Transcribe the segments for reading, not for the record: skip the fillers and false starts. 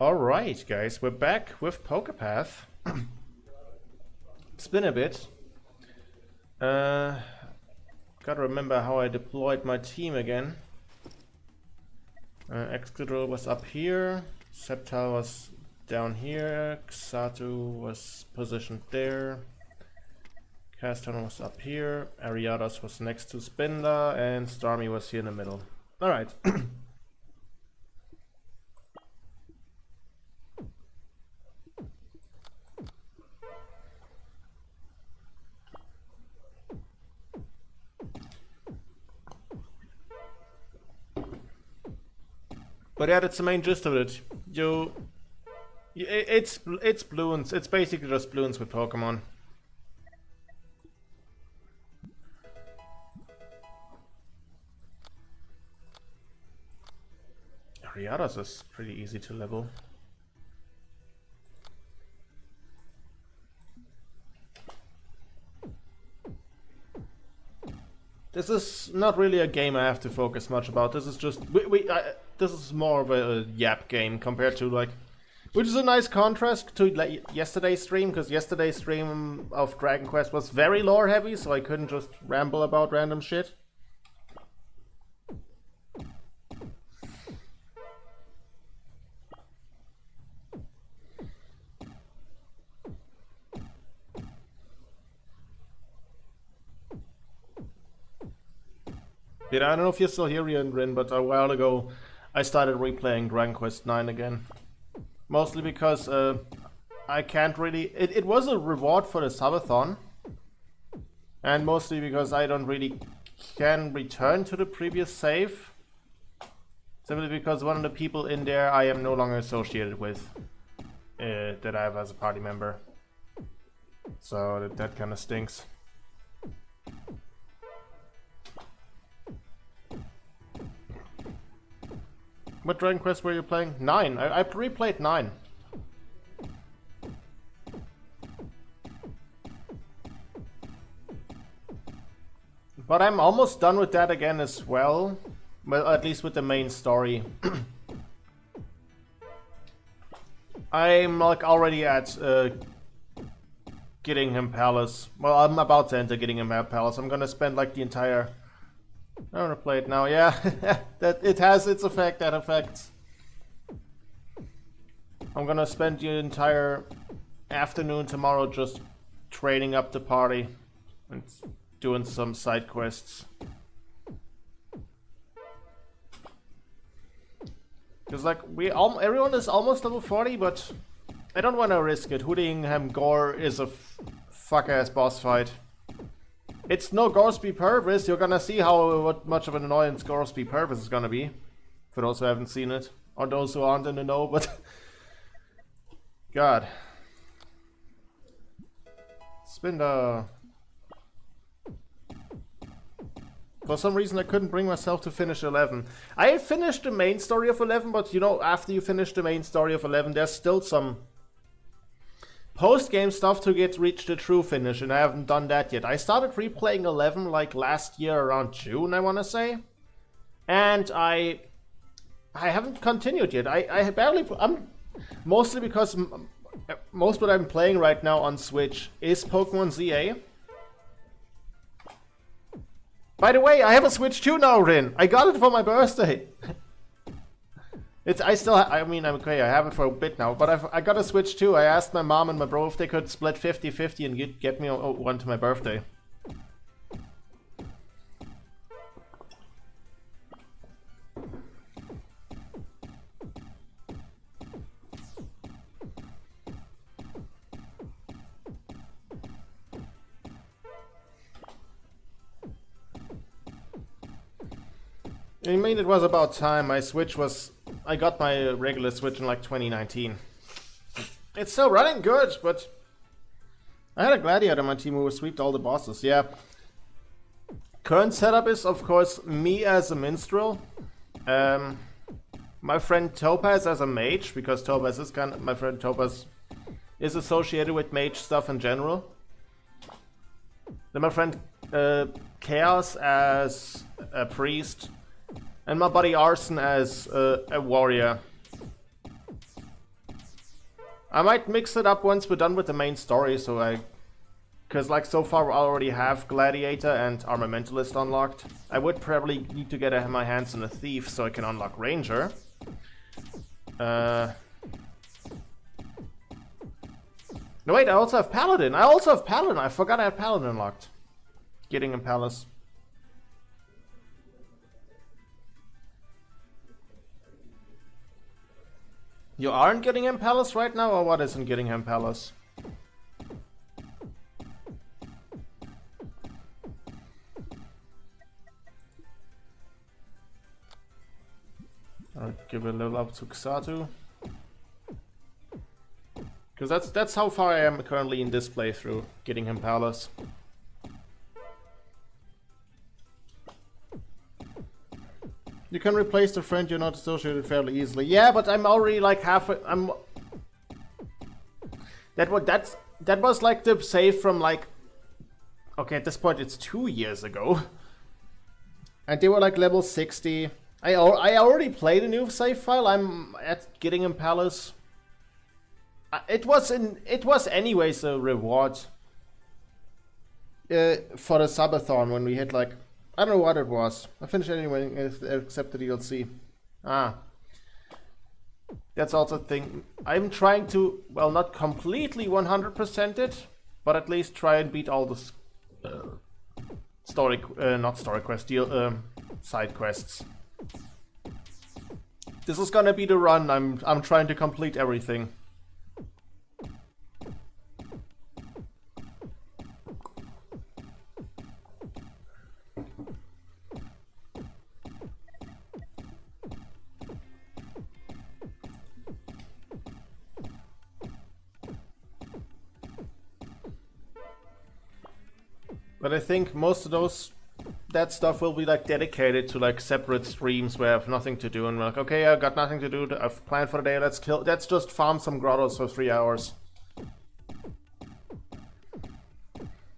Alright, guys, we're back with Pokepath. It's been a bit. Gotta remember how I deployed my team again. Excadrill was up here, Sceptile was down here, Xatu was positioned there, Caston was up here, Ariados was next to Spinda, and Starmie was here in the middle. Alright. But yeah, that's the main gist of it. It's Bloons. It's basically just Bloons with Pokemon. Ariados is pretty easy to level. This is not really a game I have to focus much about. This is just this is more of a yap game compared to like, which is a nice contrast to like yesterday's stream, because yesterday's stream of Dragon Quest was very lore heavy, so I couldn't just ramble about random shit. Yeah, I don't know if you're still here, Rin, but a while ago I started replaying Dragon Quest 9 again. Mostly because I can't really... It was a reward for the subathon. And mostly because I don't really can return to the previous save. Simply because one of the people in there I am no longer associated with. That I have as a party member. So that kind of stinks. What Dragon Quest were you playing? 9. I replayed 9. But I'm almost done with that again as well. Well, at least with the main story. I'm like already at Gittingham Palace. Well, I'm about to enter Gittingham Palace. I'm gonna spend like the entire... I wanna play it now, yeah. That it has its effect, that affects. I'm gonna spend the entire afternoon tomorrow just training up the party and doing some side quests. Cause like everyone is almost level 40, but I don't wanna risk it. Hoodingham Gore is a fuck ass boss fight. It's no Gorsby Purvis. You're gonna see what much of an annoyance Gorsby Purvis is gonna be. For those who haven't seen it. Or those who aren't in the know, but... God. Spinda. For some reason I couldn't bring myself to finish 11. I finished the main story of 11, but you know, after you finish the main story of 11, there's still some... post-game stuff to reach the true finish, and I haven't done that yet. I started replaying 11 like last year around June, I want to say, and I haven't continued yet. I barely... mostly because most what I'm playing right now on Switch is Pokemon ZA. By the way, I have a Switch 2 now, Rin. I got it for my birthday. I mean, okay, I have it for a bit now, but I got a Switch too. I asked my mom and my bro if they could split 50-50 and get me one to my birthday. I mean, it was about time. My Switch was... I got my regular Switch in like 2019. It's still running good, but... I had a Gladiator on my team who sweeped all the bosses, yeah. Current setup is, of course, me as a minstrel. My friend Topaz as a mage, because Topaz is my friend Topaz is associated with mage stuff in general. Then my friend Chaos as a priest. And my buddy Arson as a warrior. I might mix it up once we're done with the main story, because like so far I already have Gladiator and Armamentalist unlocked. I would probably need to get my hands on a Thief so I can unlock Ranger. No wait, I also have Paladin. I forgot I had Paladin unlocked. Giddingham Palace. You aren't Giddingham Palace right now, or what isn't Giddingham Palace? I'll give a level up to Xatu. Because that's how far I am currently in this playthrough, Giddingham Palace. You can replace the friend you're not associated fairly easily. Yeah, but I'm already like halfway. That was like the save from like. Okay, at this point it's 2 years ago, and they were like level 60. I already played a new save file. I'm at Giddingham Palace. It was anyways a reward for the subathon when we hit like. I don't know what it was. I finished it anyway, except the DLC. That's also a thing. I'm trying to, well, not completely 100% it, but at least try and beat all the side quests. This is gonna be the run. I'm trying to complete everything. But I think most of that stuff will be like dedicated to like separate streams where I have nothing to do, and we're like, okay, I've got nothing to do. I've planned for the day. Let's just farm some grottos for 3 hours.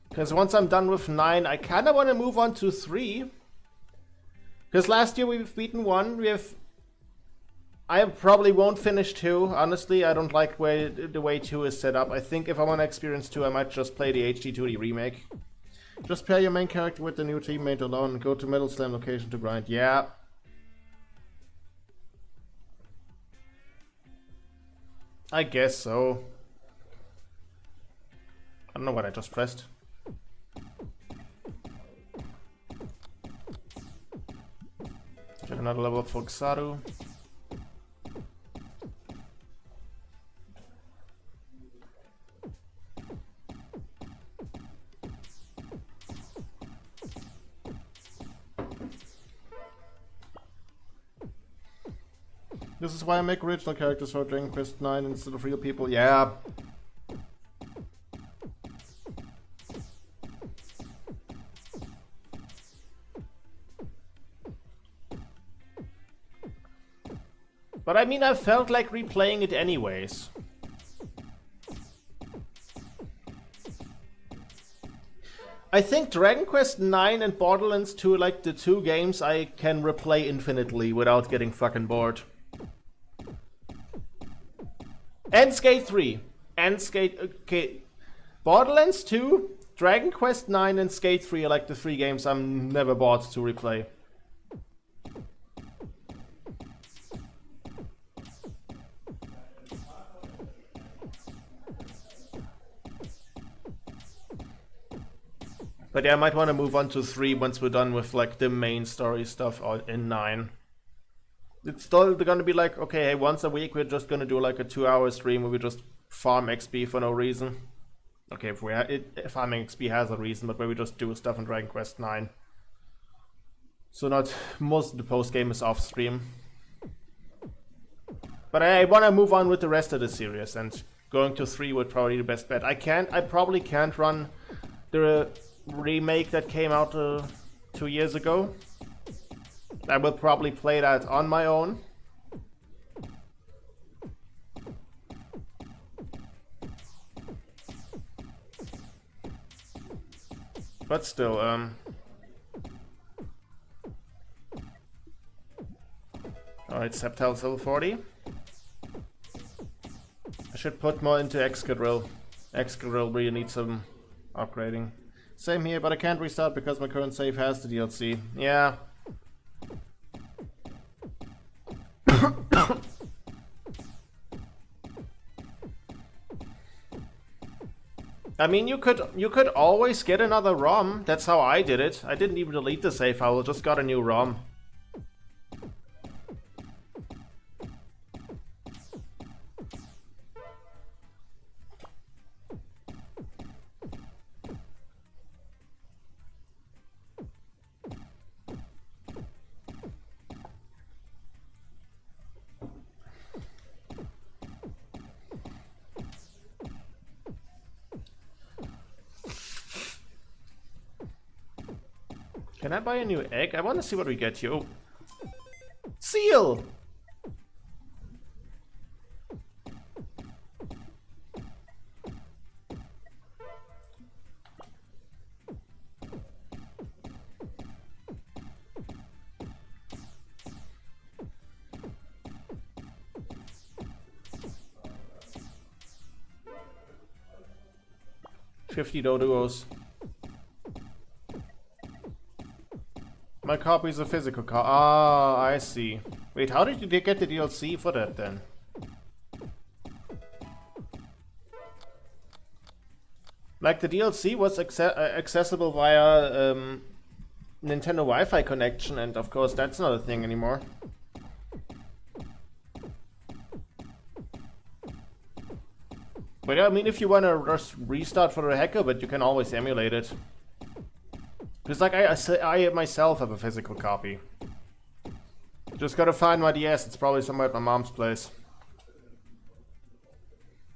Because once I'm done with 9, I kind of want to move on to 3. Because last year we've beaten 1. I probably won't finish 2. Honestly, I don't like the way 2 is set up. I think if I want to experience 2, I might just play the HD2D remake. Just pair your main character with the new teammate alone and go to Metal Slam location to grind. Yeah. I guess so. I don't know what I just pressed. Check another level up for Xatu. This is why I make original characters for Dragon Quest 9 instead of real people. Yeah. But I mean, I felt like replaying it anyways. I think Dragon Quest 9 and Borderlands 2 are like the 2 games I can replay infinitely without getting fucking bored. And Skate 3. And Skate... Okay. Borderlands 2, Dragon Quest 9 and Skate 3 are like the 3 games I'm never bored to replay. But yeah, I might want to move on to 3 once we're done with like the main story stuff in 9. It's still gonna be like, okay, hey, once a week we're just gonna do like a 2-hour stream where we just farm XP for no reason. Okay, if farming XP has a reason, but where we just do stuff in Dragon Quest 9. So not most of the post game is off stream. But I wanna move on with the rest of the series, and going to 3 would probably be the best bet. I probably can't run the remake that came out 2 years ago. I will probably play that on my own. But still, alright, Septile's level 40. I should put more into Excadrill. Excadrill really needs some upgrading. Same here, but I can't restart because my current save has the DLC. Yeah. I mean, you could always get another ROM. That's how I did it. I didn't even delete the save file, I just got a new ROM. Can I buy a new egg? I want to see what we get here. Oh. Seal! $50 Doduos. My copy is a physical copy. Ah, I see. Wait, how did you get the DLC for that then? Like the DLC was accessible via Nintendo Wi-Fi connection, and of course that's not a thing anymore. But yeah, I mean, if you want to just restart for the heck of it, you can always emulate it. Because like I myself have a physical copy. Just gotta find my DS, it's probably somewhere at my mom's place.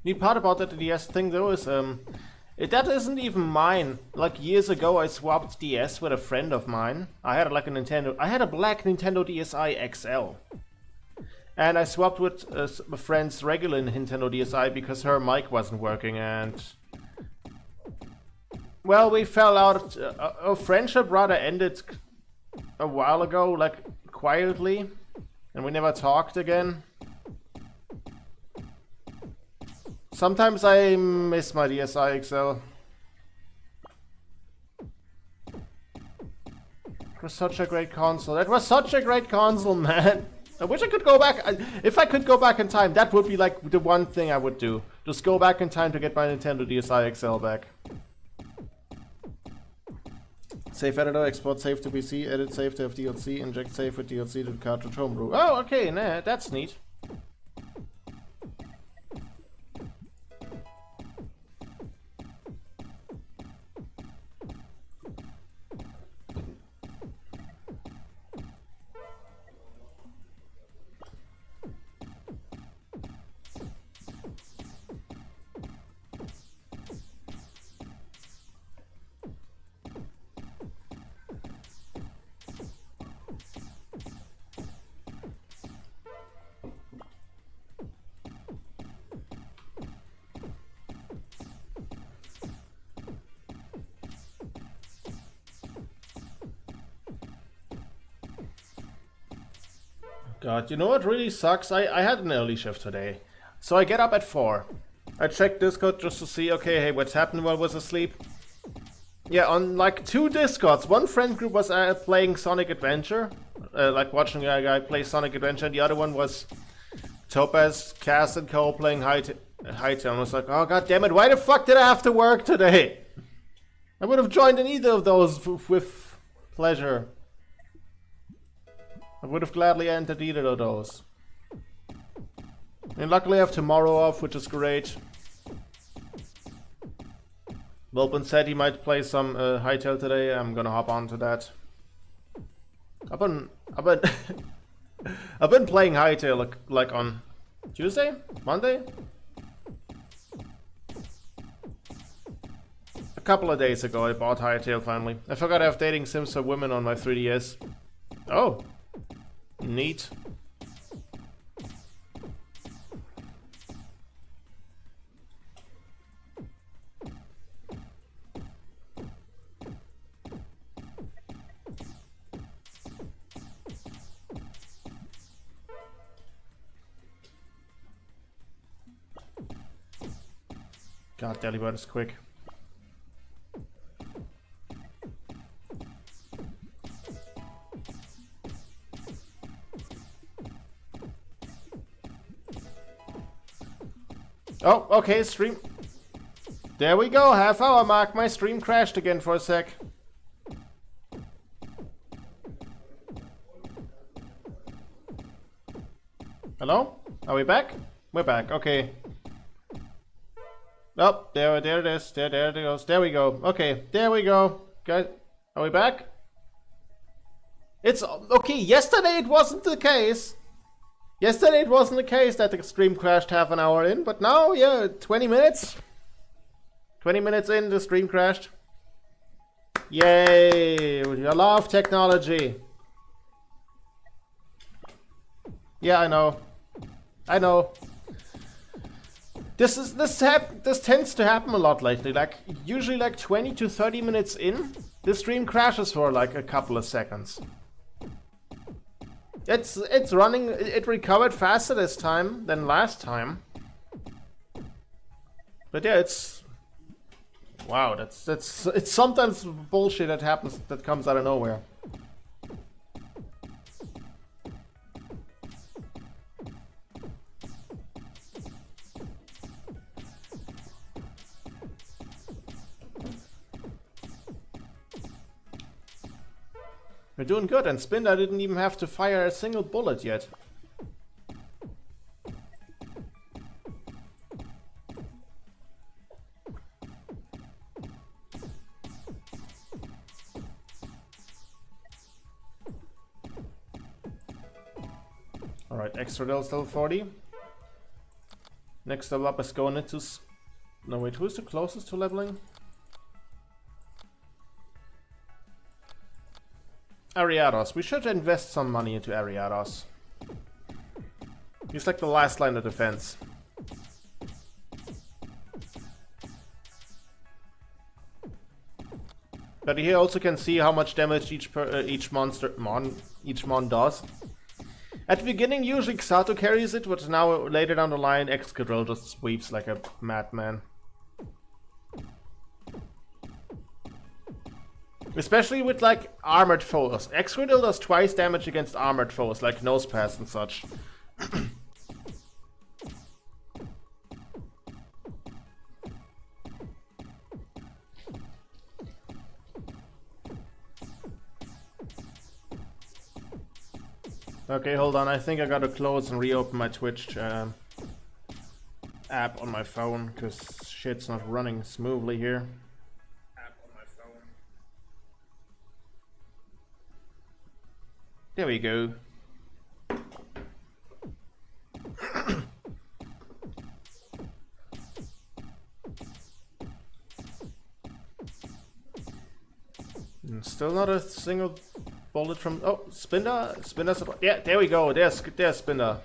Neat part about that DS thing though is, that isn't even mine. Like years ago I swapped DS with a friend of mine. I had like I had a black Nintendo DSi XL. And I swapped with a friend's regular Nintendo DSi because her mic wasn't working and... Well, we fell out. Our friendship rather ended a while ago, like quietly, and we never talked again. Sometimes I miss my DSi XL. It was such a great console. That was such a great console, man. I wish I could go back. If I could go back in time, that would be like the one thing I would do. Just go back in time to get my Nintendo DSi XL back. Save editor, export save to PC, edit save to have DLC, inject save with DLC to the cartridge homebrew. Oh, okay, nah, that's neat. God, you know what really sucks? I had an early shift today. So I get up at 4. I check Discord just to see, okay, hey, what's happened while I was asleep? Yeah, on like 2 Discords. One friend group was playing Sonic Adventure. Like watching a guy play Sonic Adventure. And the other one was Topaz, Cass, and Co. playing Hytale. I was like, oh god damn it, why the fuck did I have to work today? I would have joined in either of those with pleasure. I would have gladly entered either of those. And luckily I have tomorrow off, which is great. Wilbin said he might play some Hytale today. I'm gonna hop on to that. I've been I've been playing Hytale like on Tuesday? Monday? A couple of days ago I bought Hytale finally. I forgot I have Dating Sims for Women on my 3DS. Oh. Neat. God, Delibird is quick. Oh, okay, stream. There we go, half hour mark. My stream crashed again for a sec. Hello? Are we back? We're back, okay. Oh, there it is. There it goes. There we go. Okay, there we go. Guys, are we back? It's okay. Yesterday it wasn't the case. Yesterday it wasn't the case that the stream crashed half an hour in, but now, yeah, 20 minutes. 20 minutes in, the stream crashed. Yay! I love technology. Yeah, I know. I know. This tends to happen a lot lately. Like usually, like 20 to 30 minutes in, the stream crashes for like a couple of seconds. It's running. It recovered faster this time than last time. But yeah, it's wow. It's sometimes bullshit that happens that comes out of nowhere. We're doing good, and Spinda didn't even have to fire a single bullet yet. Alright, extra level still 40. Next level up is going into... No wait, who's the closest to leveling? Ariados. We should invest some money into Ariados. He's like the last line of defense. But here also can see how much damage each mon does. At the beginning, usually Xato carries it, but now later down the line, Excadrill just sweeps like a madman. Especially with like armored foes. Excadrill does twice damage against armored foes, like Nosepass and such. Okay, hold on. I think I gotta close and reopen my Twitch app on my phone, because shit's not running smoothly here. There we go. Still not a single bullet from... Oh, Spinda. Yeah, there we go. There's Spinda.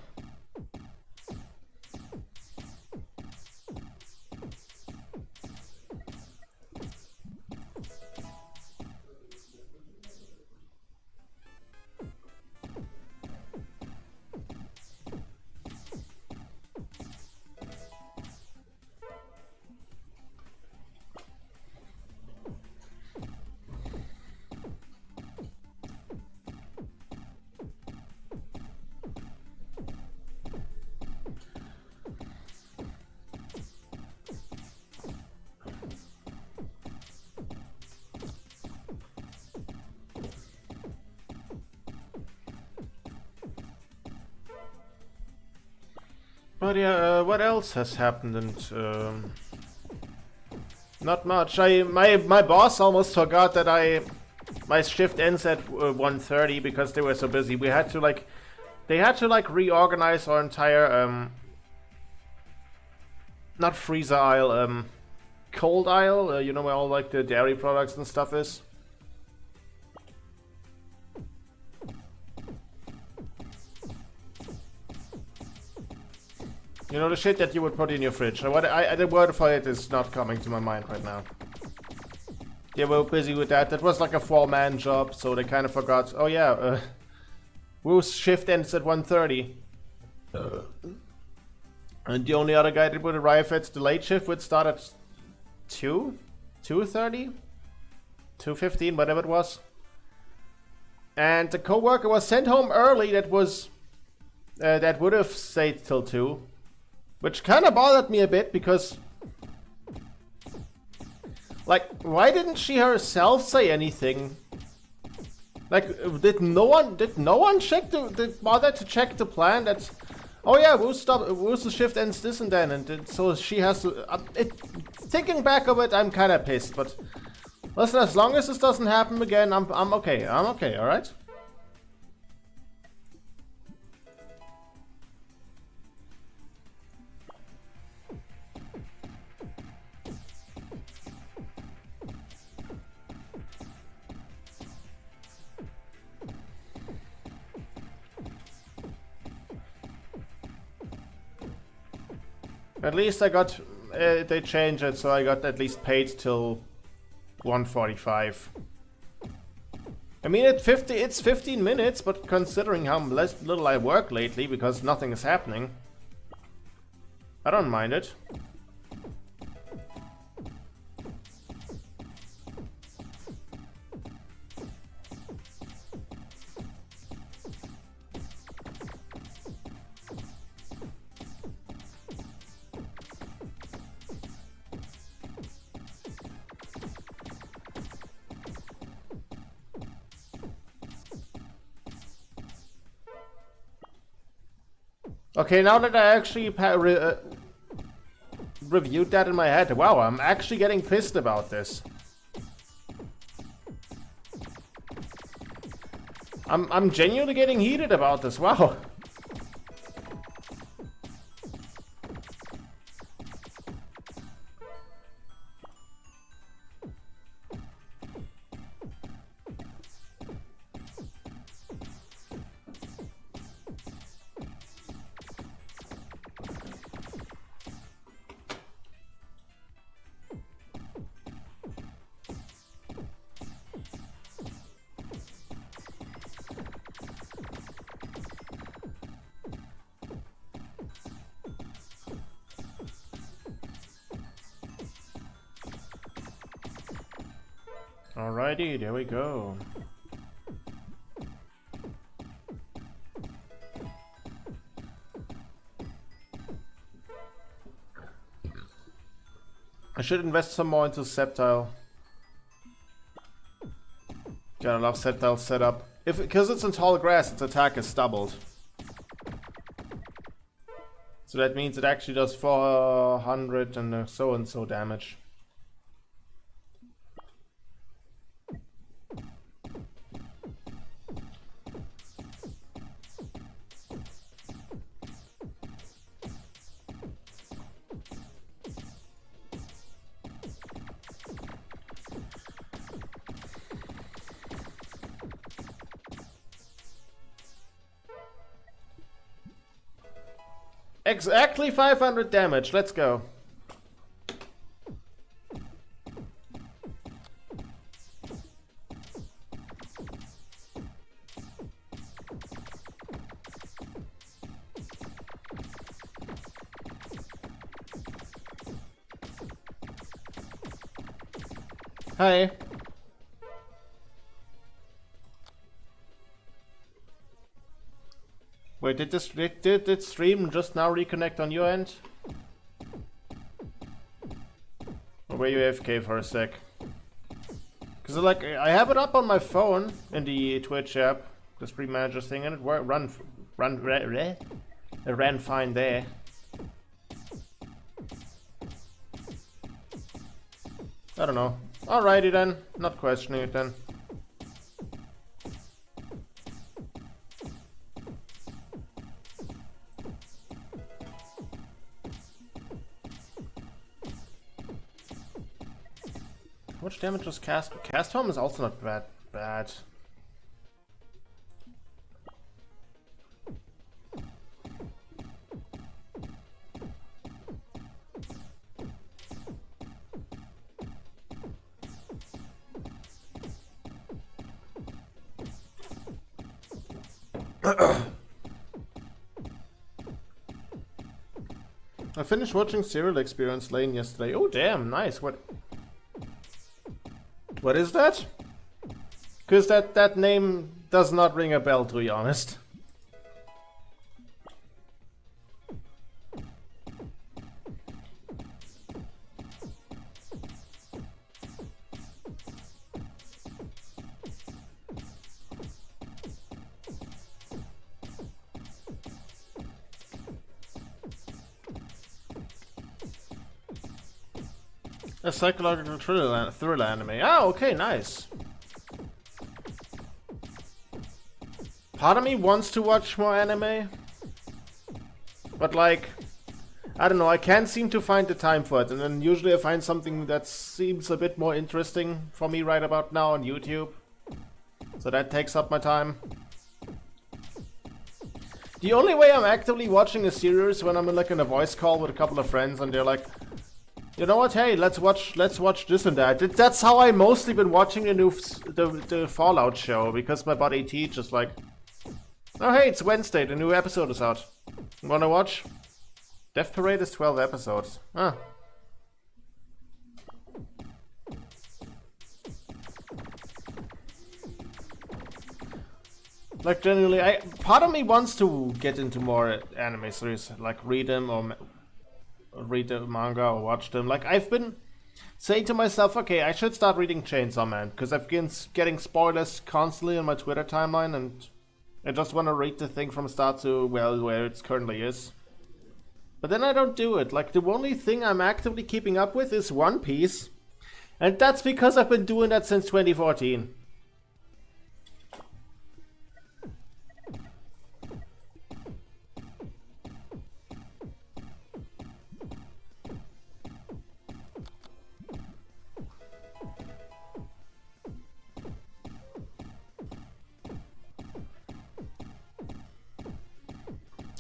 But yeah, what else has happened? And not much. My boss almost forgot that my shift ends at 1:30 because they were so busy. We had to like, they had to like reorganize our entire not freezer aisle, cold aisle. You know where all like the dairy products and stuff is. You know, the shit that you would put in your fridge. The word for it is not coming to my mind right now. They were busy with that. That was like a 4-man job, so they kind of forgot. Oh yeah, Wu's shift ends at 1:30. And the only other guy that would arrive at the late shift would start at 2? 2:30? 2:15, whatever it was. And the coworker was sent home early that would have stayed till 2. Which kind of bothered me a bit because... Like, why didn't she herself say anything? Like, did no one bother to check the plan that... Oh yeah, Wu's shift ends this and then, and so she has to... thinking back of it, I'm kind of pissed, but... Listen, as long as this doesn't happen again, I'm okay. I'm okay, alright? At least I got... they changed it, so I got at least paid till 1:45. I mean, it's 15 minutes, but considering how little I work lately because nothing is happening, I don't mind it. Okay, now that I actually reviewed that in my head, wow, I'm actually getting pissed about this. I'm genuinely getting heated about this, wow. Alrighty, there we go. I should invest some more into Sceptile. Gotta love Sceptile's setup. Because it's in tall grass, its attack is doubled. So that means it actually does 400 and so damage. Exactly 500 damage, let's go. Hi. Wait, did this stream just now reconnect on your end? Or were you AFK for a sec? Cause like I have it up on my phone in the Twitch app, the stream manager thing, and it ran fine there. I don't know. Alrighty then, not questioning it then. How much damage was Cast? Cast Home is also not bad. I finished watching Serial Experience Lane yesterday. Oh damn, nice. What is that? Because that name does not ring a bell, to be honest. A psychological thriller anime. Ah, okay, nice. Part of me wants to watch more anime, but like, I don't know, I can't seem to find the time for it, and then usually I find something that seems a bit more interesting for me right about now on YouTube, so that takes up my time. The only way I'm actively watching a series when I'm in a voice call with a couple of friends and they're like, you know what? Hey, let's watch this and that. That's how I mostly been watching the Fallout show, because my buddy T just like, oh hey, it's Wednesday, the new episode is out. Wanna watch? Death Parade is 12 episodes. Ah. Like generally, part of me wants to get into more anime series, like read them or read the manga or watch them. Like I've been saying to myself, okay, I should start reading Chainsaw Man, because I've been getting spoilers constantly on my Twitter timeline, and I just want to read the thing from start to, well, where it currently is. But then I don't do it. Like the only thing I'm actively keeping up with is One Piece, and that's because I've been doing that since 2014.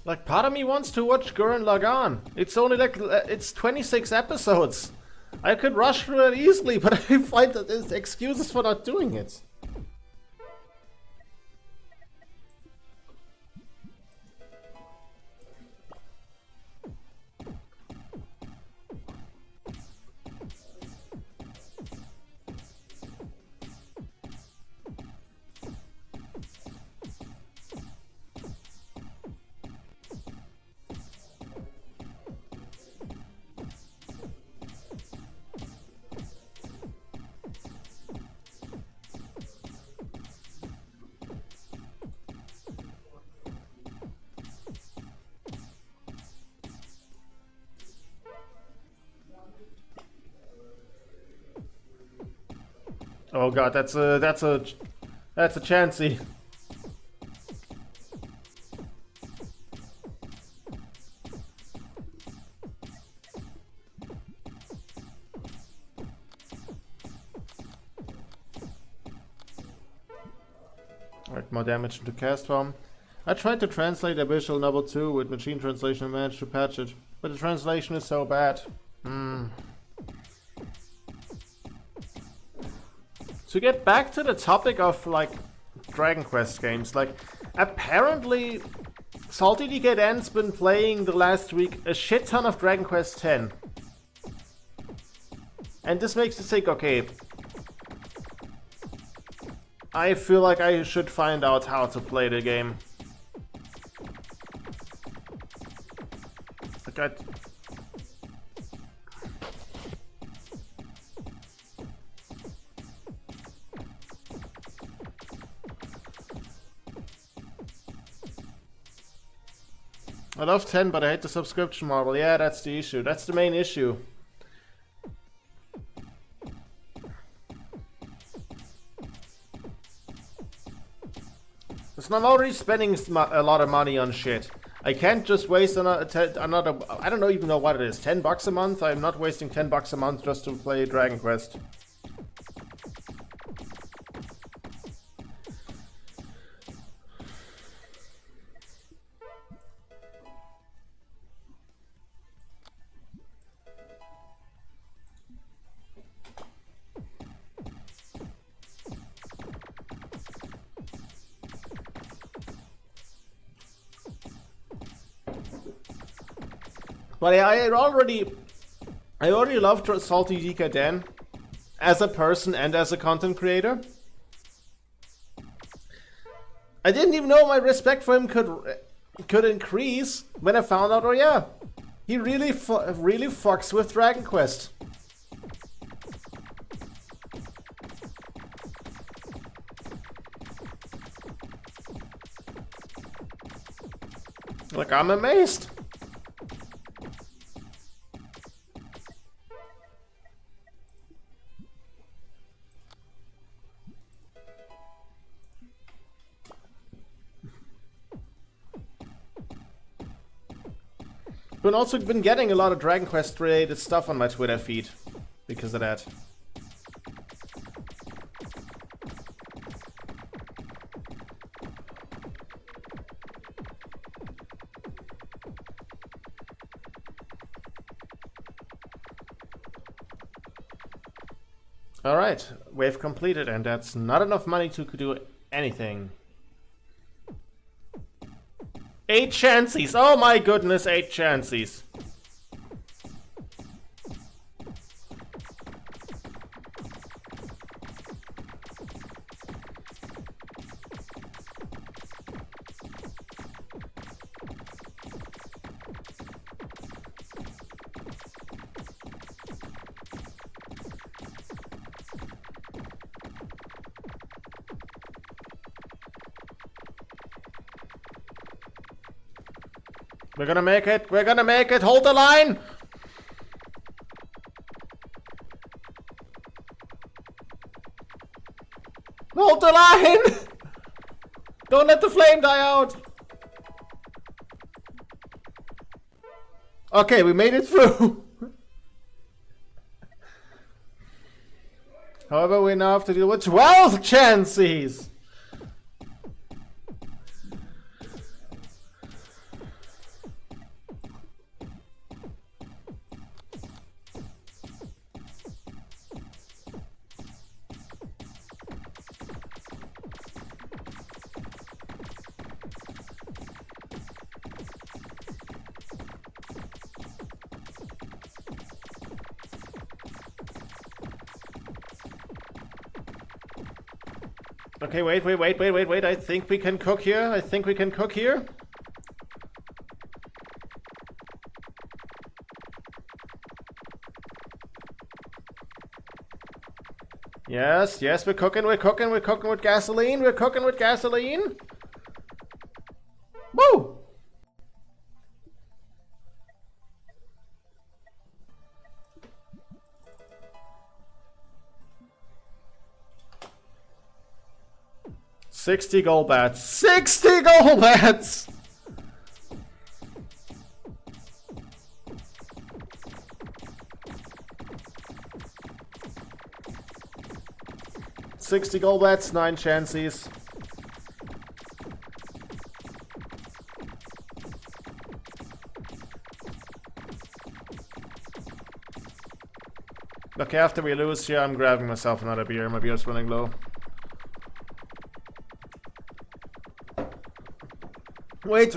Like, part of me wants to watch Gurren Lagann. It's only it's 26 episodes. I could rush through it easily, but I find that there's excuses for not doing it. Oh god, that's a chancy. Alright, more damage into cast form. I tried to translate a visual novel too with machine translation and managed to patch it, but the translation is so bad. To get back to the topic of like Dragon Quest games, like apparently Salty DKN's been playing the last week a shit ton of Dragon Quest X. And this makes me think, okay, I feel like I should find out how to play the game. Like I love 10, but I hate the subscription model. Yeah, that's the issue. That's the main issue. Because I'm already spending a lot of money on shit. I can't just waste another, I don't even know what it is, 10 bucks a month? I'm not wasting 10 bucks a month just to play Dragon Quest. But I already loved Salty DK Dan as a person and as a content creator. I didn't even know my respect for him could increase when I found out, oh yeah, he really fucks with Dragon Quest. Like, I'm amazed. But also been getting a lot of Dragon Quest related stuff on my Twitter feed because of that. Alright, wave completed, and that's not enough money to do anything. 8 chances! Oh my goodness, 8 chances! We're gonna make it! We're gonna make it! Hold the line! Hold the line! Don't let the flame die out! Okay, we made it through! However, we now have to deal with 12 chances! Okay, wait. I think we can cook here. Yes, we're cooking with gasoline. Woo! $60 gold bats. 60 gold bats! $60 gold bats, 9 chances. Okay, after we lose here, I'm grabbing myself another beer. My beer's running low. Wait.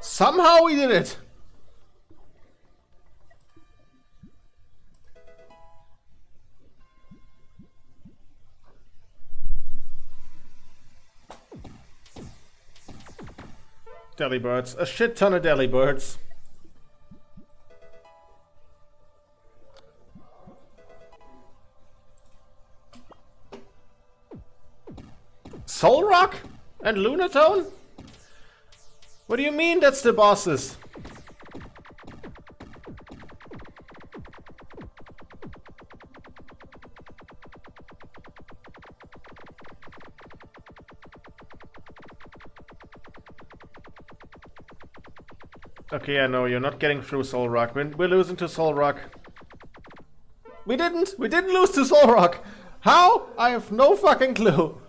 Somehow we did it. Deli birds. A shit ton of deli birds. Soul Rock and Lunatone? What do you mean that's the bosses? Okay, yeah, no, you're not getting through Soul Rock. We're losing to Soul Rock. We didn't lose to Soul Rock! How? I have no fucking clue.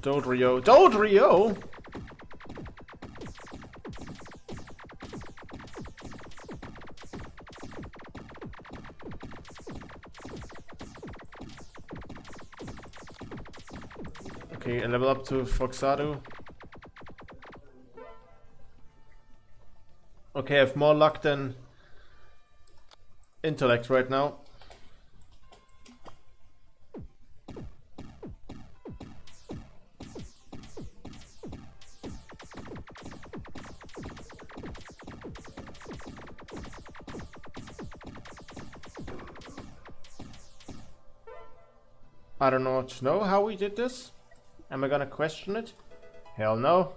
Don't Rio! Okay, level up to Foxadu. Okay, I have more luck than intellect right now. I don't know how we did this. Am I gonna question it? Hell no.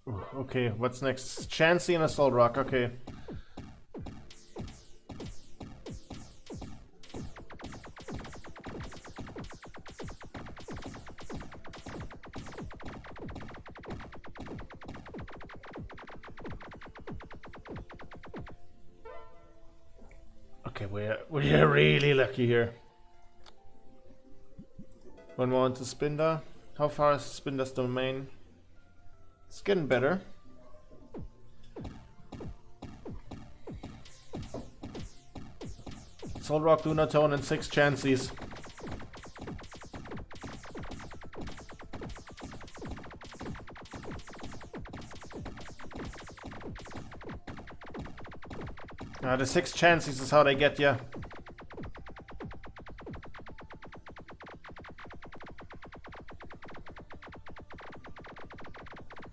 Ooh, okay, what's next? Chansey and Assault Rock, okay. Okay, we're really lucky here. One more into Spinder. How far is Spinder's domain? It's getting better. Soul Rock, Lunatone, and 6 Chanseys. The 6 Chanseys is how they get ya.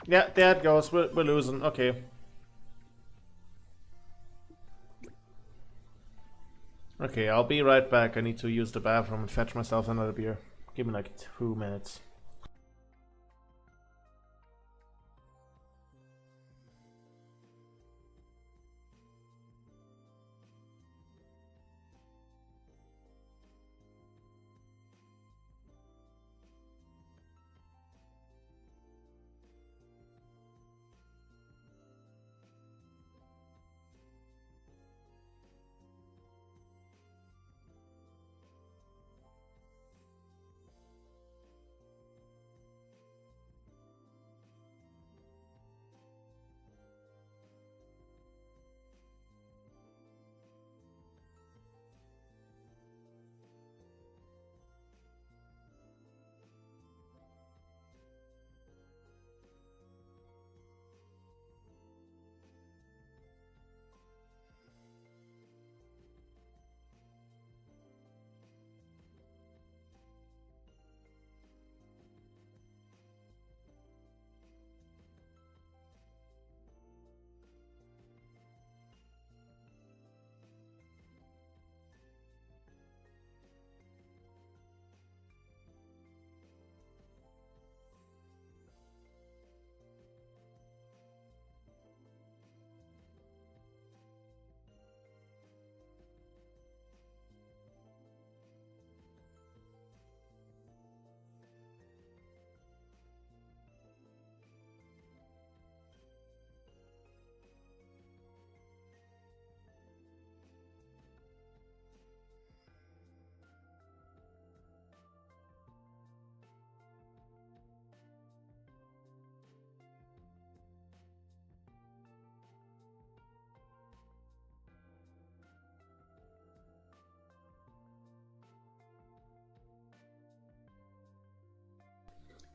Yeah, there it goes. We're losing. Okay. Okay, I'll be right back. I need to use the bathroom and fetch myself another beer. Give me like 2 minutes.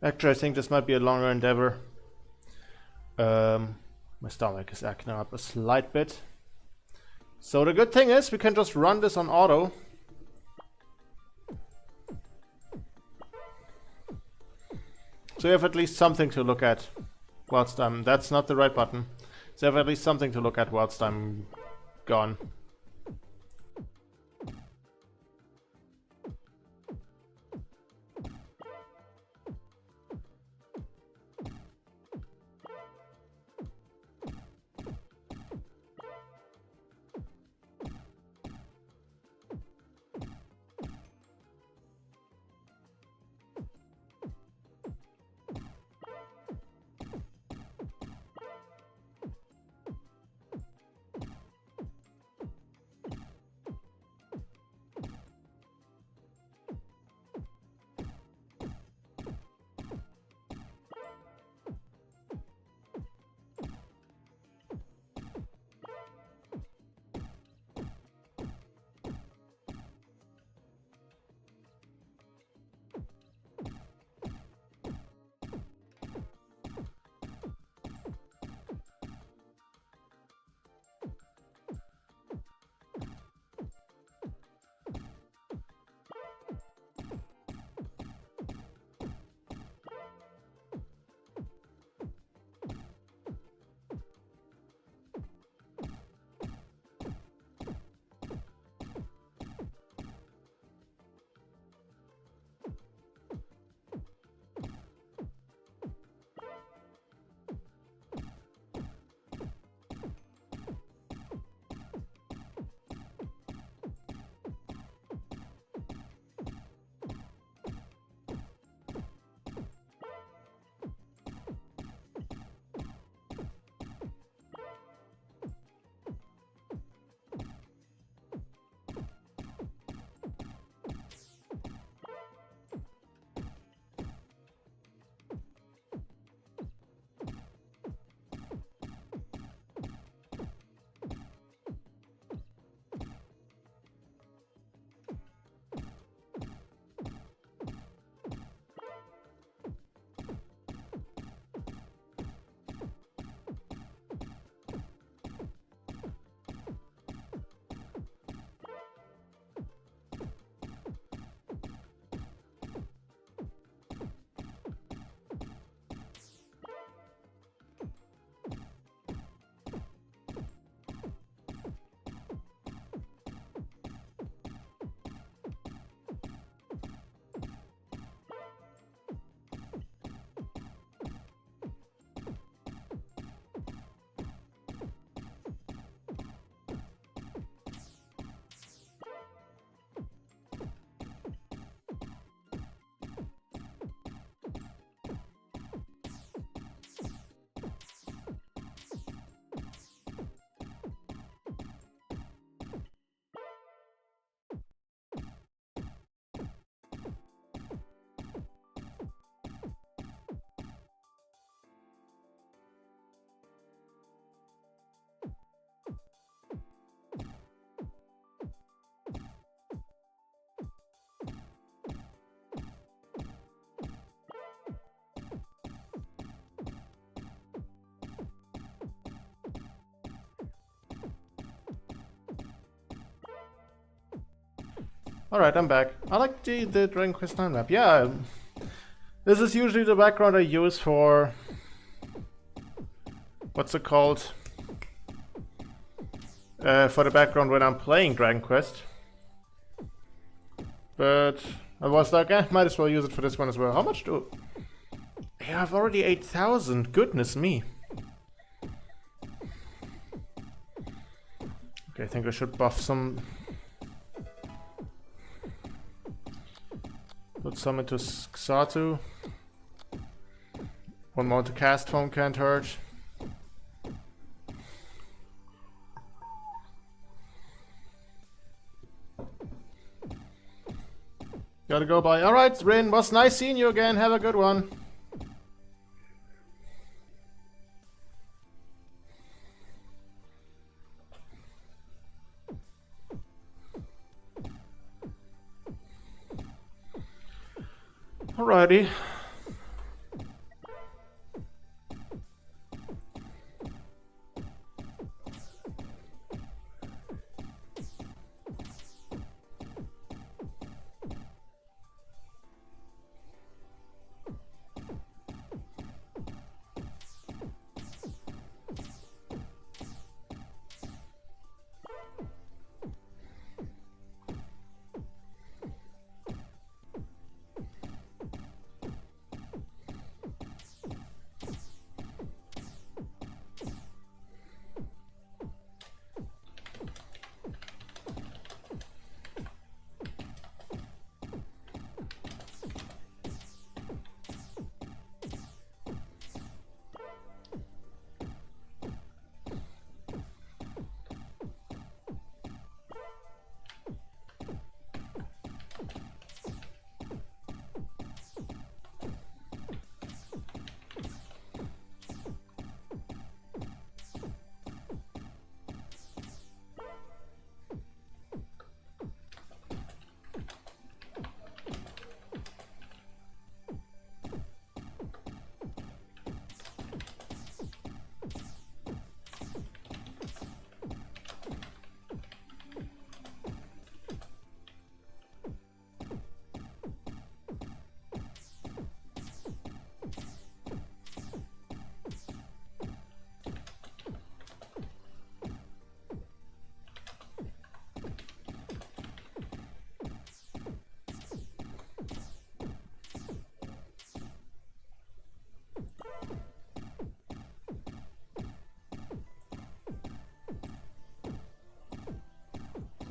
Actually, I think this might be a longer endeavor. My stomach is acting up a slight bit. So the good thing is we can just run this on auto. So you have at least something to look at whilst I'm... That's not the right button. So you have at least something to look at whilst I'm gone. Alright, I'm back. I like the Dragon Quest 9 map. Yeah, this is usually the background I use for... What's it called? For the background when I'm playing Dragon Quest. But I was like, might as well use it for this one as well. How much do... Yeah, I've already 8,000. Goodness me. Okay, I think I should buff some... Put some into Xatu. One more to cast foam can't hurt. Gotta go by. Alright, Rin, was nice seeing you again. Have a good one. Alrighty.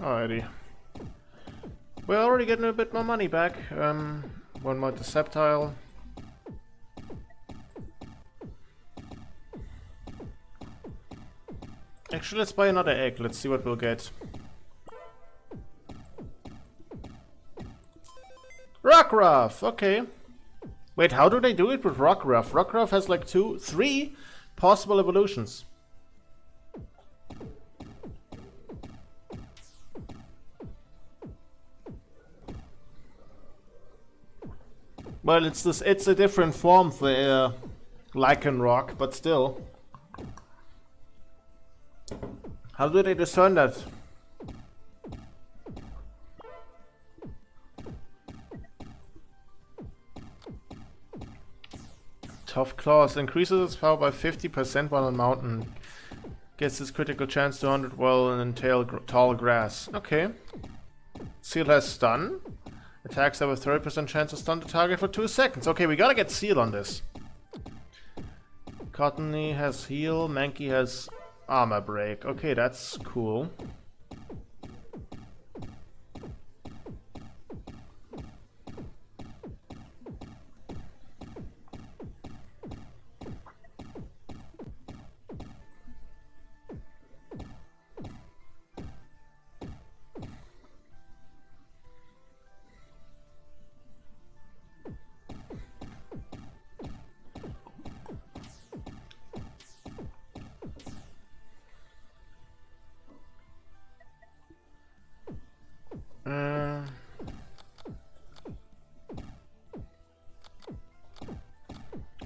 Alrighty. We're already getting a bit more money back. One more Deceptile. Actually, let's buy another egg. Let's see what we'll get. Rockruff! Okay. Wait, how do they do it with Rockruff? Rockruff has like 3 possible evolutions. Well, it's a different form for Lycanroc, but still. How do they discern that? Tough Claws increases its power by 50% while on mountain. Gets its critical chance to 100 while in tall grass. Okay. Seal has stun. Attacks have a 30% chance to stun the target for 2 seconds. Okay, we gotta get Seal on this. Cottony has heal. Mankey has armor break. Okay, that's cool.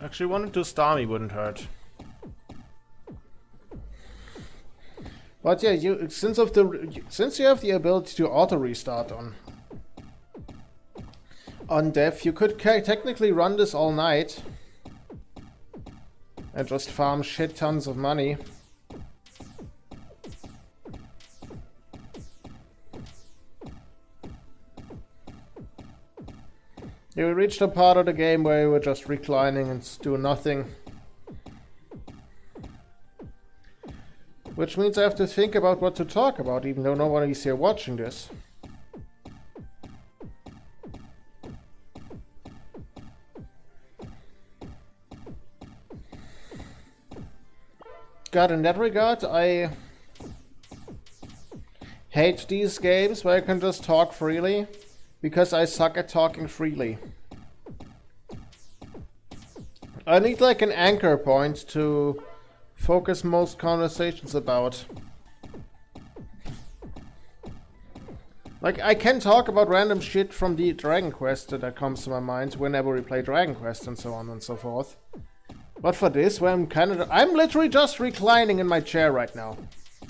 Actually, 1 into Starmie wouldn't hurt. But yeah, since you have the ability to auto restart on on dev. You could technically run this all night and just farm shit tons of money. You reached a part of the game where you were just reclining and do nothing. Which means I have to think about what to talk about, even though nobody's here watching this. God, in that regard, I hate these games where I can just talk freely, because I suck at talking freely. I need like an anchor point to focus most conversations about. Like, I can talk about random shit from the Dragon Quest that comes to my mind whenever we play Dragon Quest and so on and so forth. But for this, where I'm literally just reclining in my chair right now.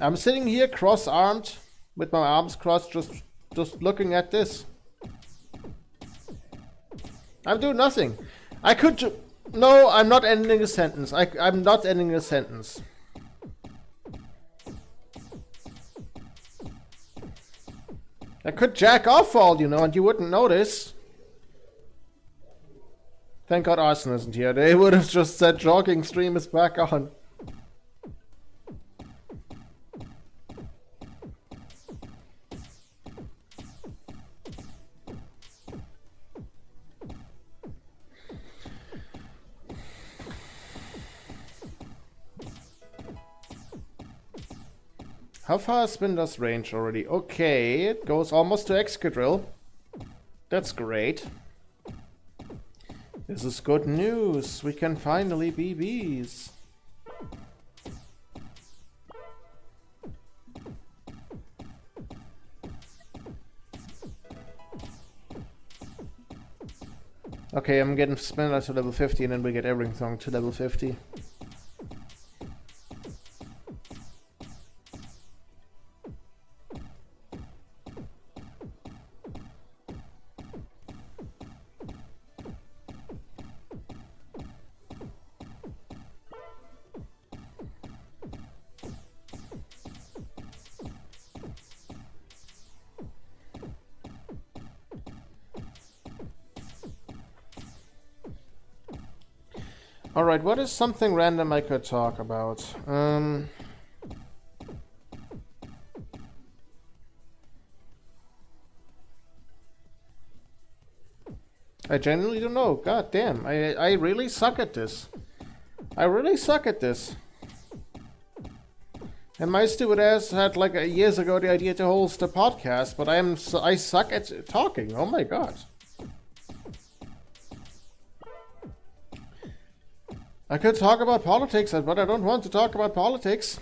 I'm sitting here cross-armed, with my arms crossed, just looking at this. I'm doing nothing. I could No, I'm not ending a sentence. I'm not ending a sentence. I could jack off all, you know, and you wouldn't notice. Thank God Arson isn't here. They would have just said jogging stream is back on. How far has Spinder's range already? Okay, it goes almost to Excadrill. That's great. This is good news. We can finally be bees. Okay, I'm getting Spinner to level 50 and then we get everything to level 50. Alright, what is something random I could talk about? I genuinely don't know. God damn, I really suck at this. I really suck at this. And my stupid ass had like years ago the idea to host a podcast, but I suck at talking. Oh my god. I could talk about politics, but I don't want to talk about politics.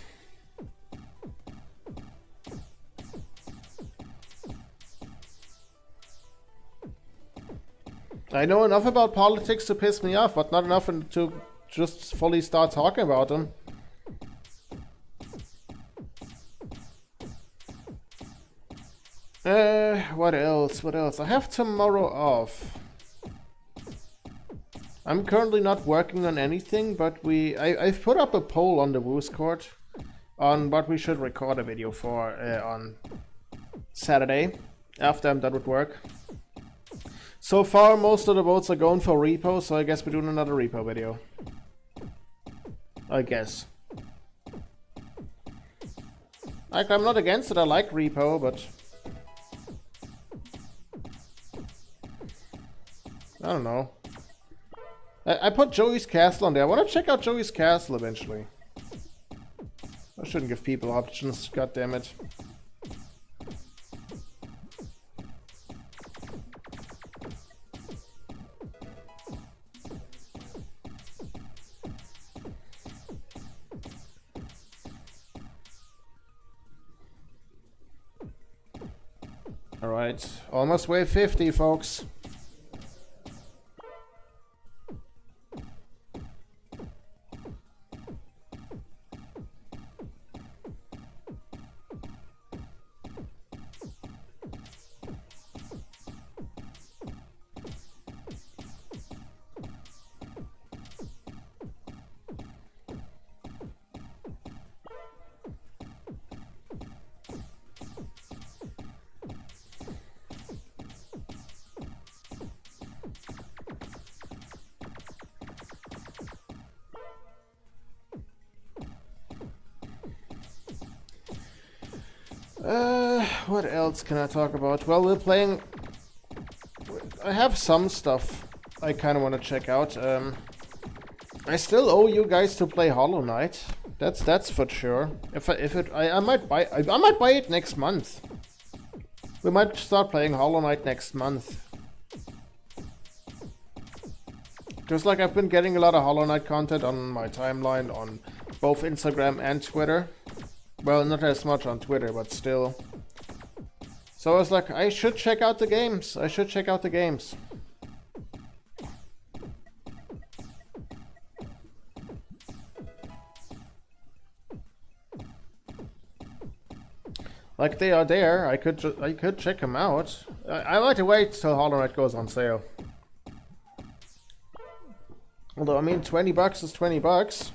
I know enough about politics to piss me off, but not enough to just fully start talking about them. What else? What else? I have tomorrow off. I'm currently not working on anything, but I've put up a poll on the Discord on what we should record a video for on Saturday after I'm done with work. So far, most of the votes are going for repo, so I guess we're doing another repo video. I guess. Like, I'm not against it, I like repo, but I don't know. I put Joey's Castle on there. I want to check out Joey's Castle eventually. I shouldn't give people options, goddammit. Alright, almost wave 50, folks. What else can I talk about? Well, we're playing... I have some stuff I kind of want to check out. I still owe you guys to play Hollow Knight. That's for sure. I might buy it next month. We might start playing Hollow Knight next month. Because like I've been getting a lot of Hollow Knight content on my timeline on both Instagram and Twitter. Well, not as much on Twitter, but still. So I was like, I should check out the games. I should check out the games. Like they are there, I could check them out. I might wait till Hollow Knight goes on sale. Although I mean, $20 is $20.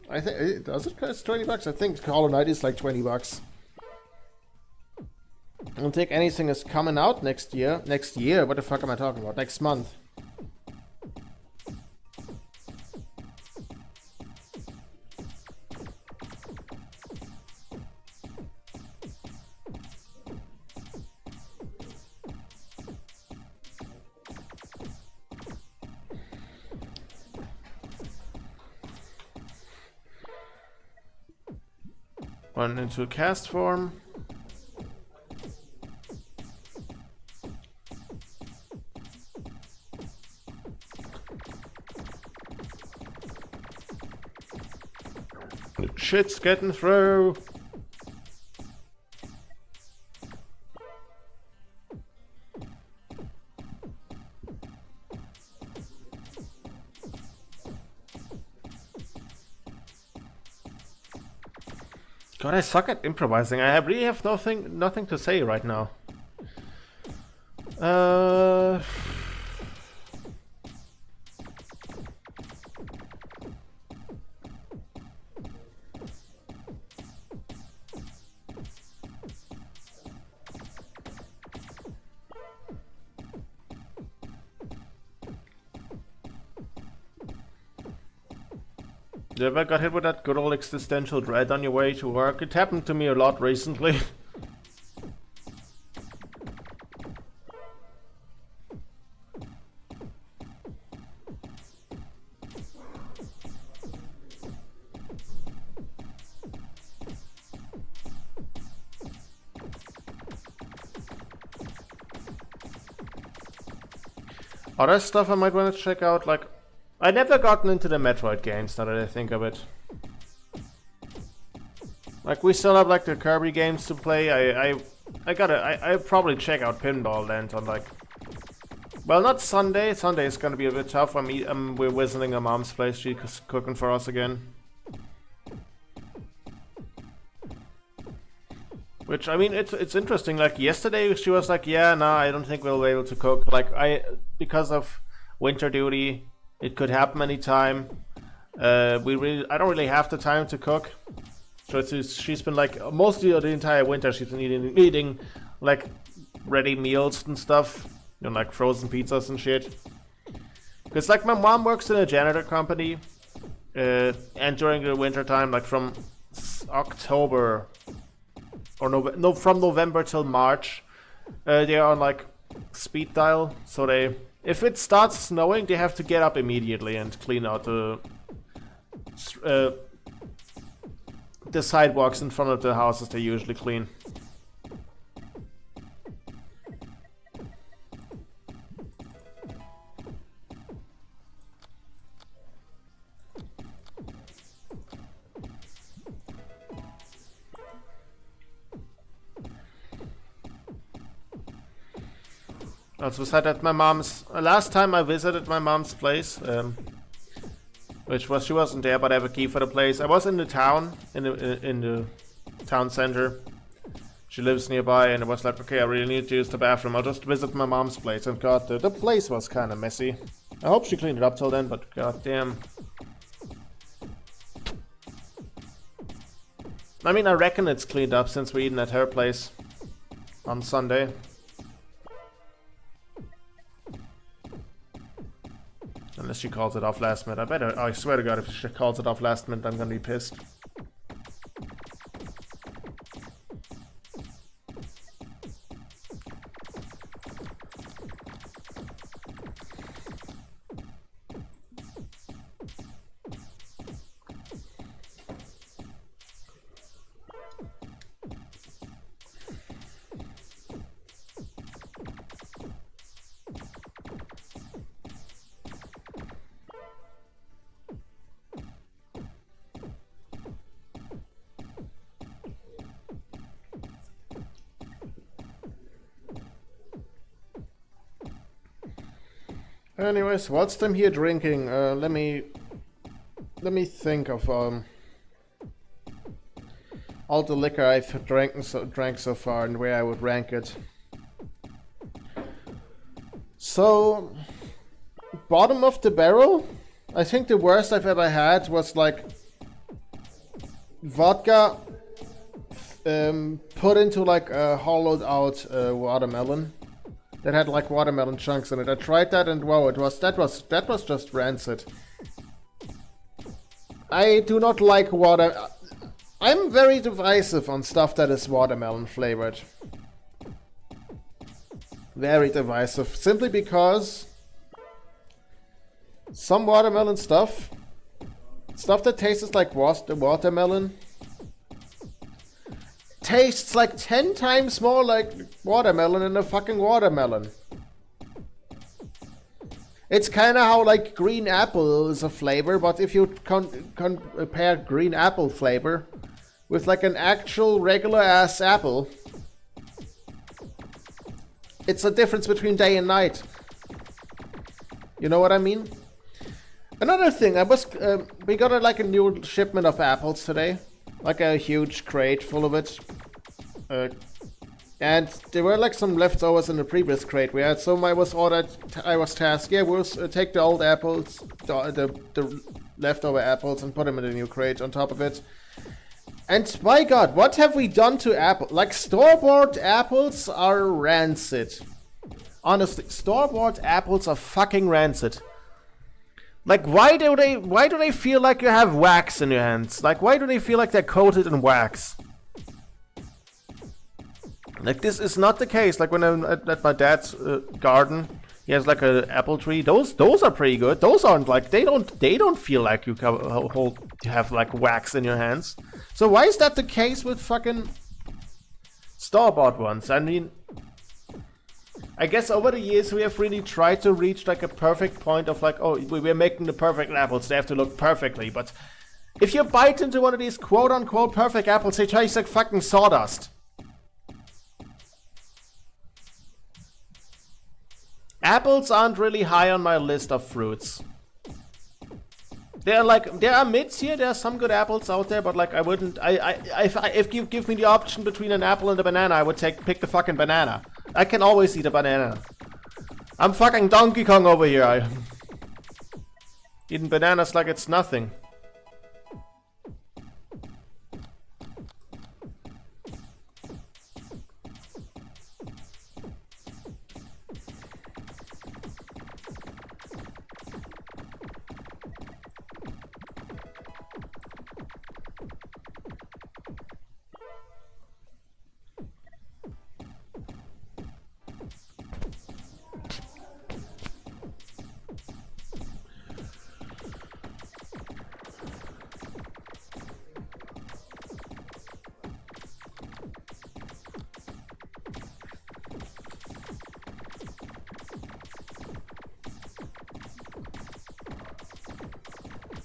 I think does it cost $20? I think Hollow Knight is like $20. I don't think anything is coming out next year. Next year? What the fuck am I talking about? Next month. Run into cast form. Shit's getting through. God, I suck at improvising. I really have nothing to say right now. You ever got hit with that good old existential dread on your way to work? It happened to me a lot recently. Other stuff I might want to check out, like... I never gotten into the Metroid games, now that I think of it. Like, we still have, like, the Kirby games to play. I probably check out Pinball Land on, like... Well, not Sunday. Sunday is gonna be a bit tough. We're visiting my mom's place. She's cooking for us again. Which, I mean, it's interesting. Like, yesterday she was like, yeah, nah, I don't think we'll be able to cook. Like, because of winter duty... It could happen anytime. I don't really have the time to cook. So she's been like, mostly the entire winter she's been eating like ready meals and stuff. You know, like frozen pizzas and shit. Because like my mom works in a janitor company. And during the winter time, like from October or from November till March, they are on like speed dial. So if it starts snowing, they have to get up immediately and clean out the sidewalks in front of the houses they usually clean. Also said at my mom's last time I visited my mom's place, which was she wasn't there, but I have a key for the place. I was in the town, in the town center. She lives nearby, and I was like, okay, I really need to use the bathroom. I'll just visit my mom's place. And God, the place was kind of messy. I hope she cleaned it up till then, but goddamn. I mean, I reckon it's cleaned up since we're eating at her place on Sunday. Unless she calls it off last minute. I swear to God, if she calls it off last minute, I'm gonna be pissed. Anyways, whilst I'm here drinking, let me think of all the liquor I've drank so far and where I would rank it. So, bottom of the barrel, I think the worst I've ever had was like vodka put into like a hollowed out watermelon that had like watermelon chunks in it. I tried that and wow, that was just rancid. I do not like water. I'm very divisive on stuff that is watermelon flavored. Very divisive, simply because some watermelon stuff that tastes like watermelon, tastes like 10 times more like watermelon than a fucking watermelon. It's kind of how like green apple is a flavor, but if you compare green apple flavor with like an actual regular ass apple, it's a difference between day and night. You know what I mean? Another thing, we got like a new shipment of apples today, like a huge crate full of it, and there were like some leftovers in the previous crate we had. So I was tasked, yeah, we'll take the old apples, the leftover apples, and put them in the new crate on top of it. And my god, what have we done to apple? Like, store-bought apples are rancid. Honestly, store-bought apples are fucking rancid. Like, why do they feel like you have wax in your hands? Like, why do they feel like they're coated in wax? Like, this is not the case. Like, when I'm at my dad's garden, he has like an apple tree. Those are pretty good. Those aren't like, they don't feel like you have like wax in your hands. So why is that the case with fucking store-bought ones? I mean, I guess over the years we have really tried to reach like a perfect point of like, oh, we're making the perfect apples, they have to look perfectly. But if you bite into one of these quote-unquote perfect apples, they taste like fucking sawdust. Apples aren't really high on my list of fruits. There are mids here, there are some good apples out there, but like I wouldn't, if you give me the option between an apple and a banana, I would pick the fucking banana. I can always eat a banana. I'm fucking Donkey Kong over here. Eating bananas like it's nothing.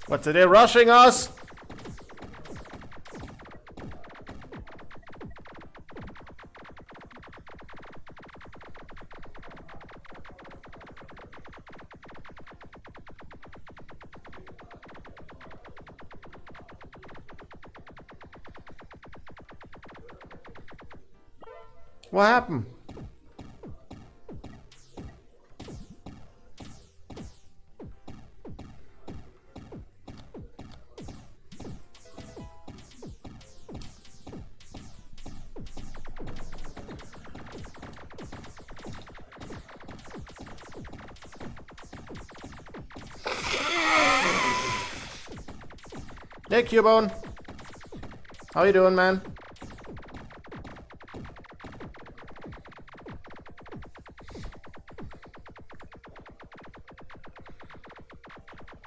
What, are they rushing us? What happened? Hey, Cubone. How you doing, man?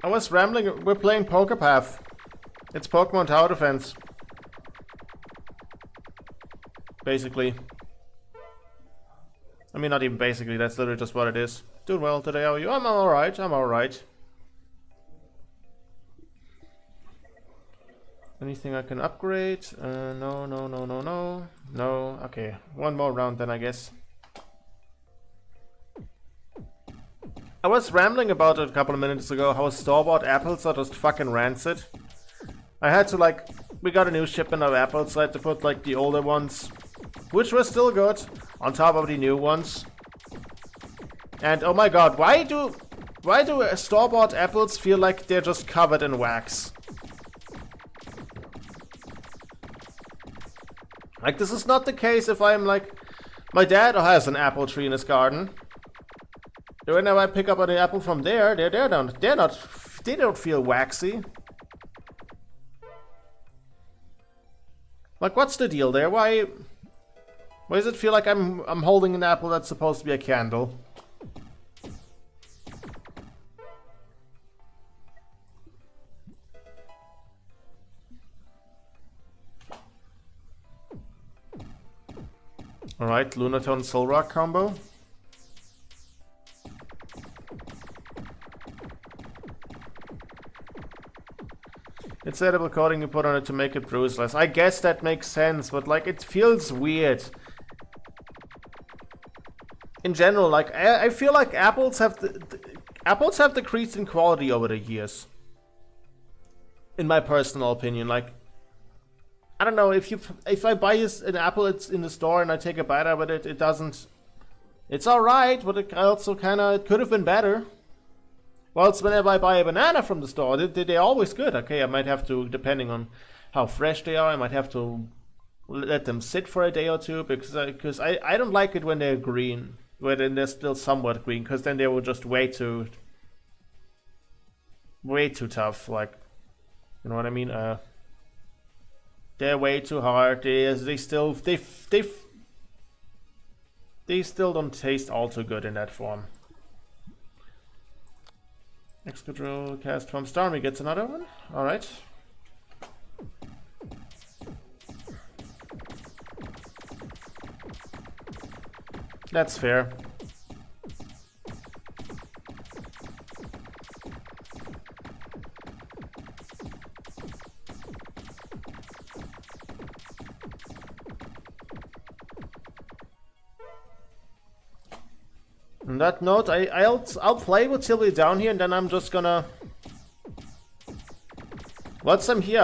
I was rambling. We're playing Pokepath. It's Pokemon Tower Defense. Basically. I mean, not even basically. That's literally just what it is. Doing well today. How are you? I'm alright. I'm alright. Anything I can upgrade? No. No. Okay. One more round then, I guess. I was rambling about it a couple of minutes ago, how store-bought apples are just fucking rancid. I had to like, we got a new shipment of apples, so I had to put like the older ones, which were still good, on top of the new ones. And oh my god, why do store-bought apples feel like they're just covered in wax? Like, this is not the case if I'm like, my dad has an apple tree in his garden. Whenever I pick up an apple from there, they don't feel waxy. Like, what's the deal there? Why does it feel like I'm holding an apple that's supposed to be a candle? Alright, Lunatone Soul Rock combo. It's edible coating you put on it to make it bruise less. I guess that makes sense, but like it feels weird. In general, like I feel like apples have decreased in quality over the years. In my personal opinion, like I don't know, if I buy an apple, it's in the store and I take a bite out of it, it doesn't. It's alright, but it also it could have been better. Well, it's whenever I buy a banana from the store, they're always good. Okay, I might have to, depending on how fresh they are, I might have to let them sit for a day or two, because I don't like it when they're green, when they're still somewhat green, because then they will just way too tough. Like, you know what I mean? They're way too hard. They still don't taste all too good in that form. Excadrill cast from Starmie gets another one. Alright. That's fair. On that note, I'll play with Sylvie down here, and then I'm just gonna. Once I'm here,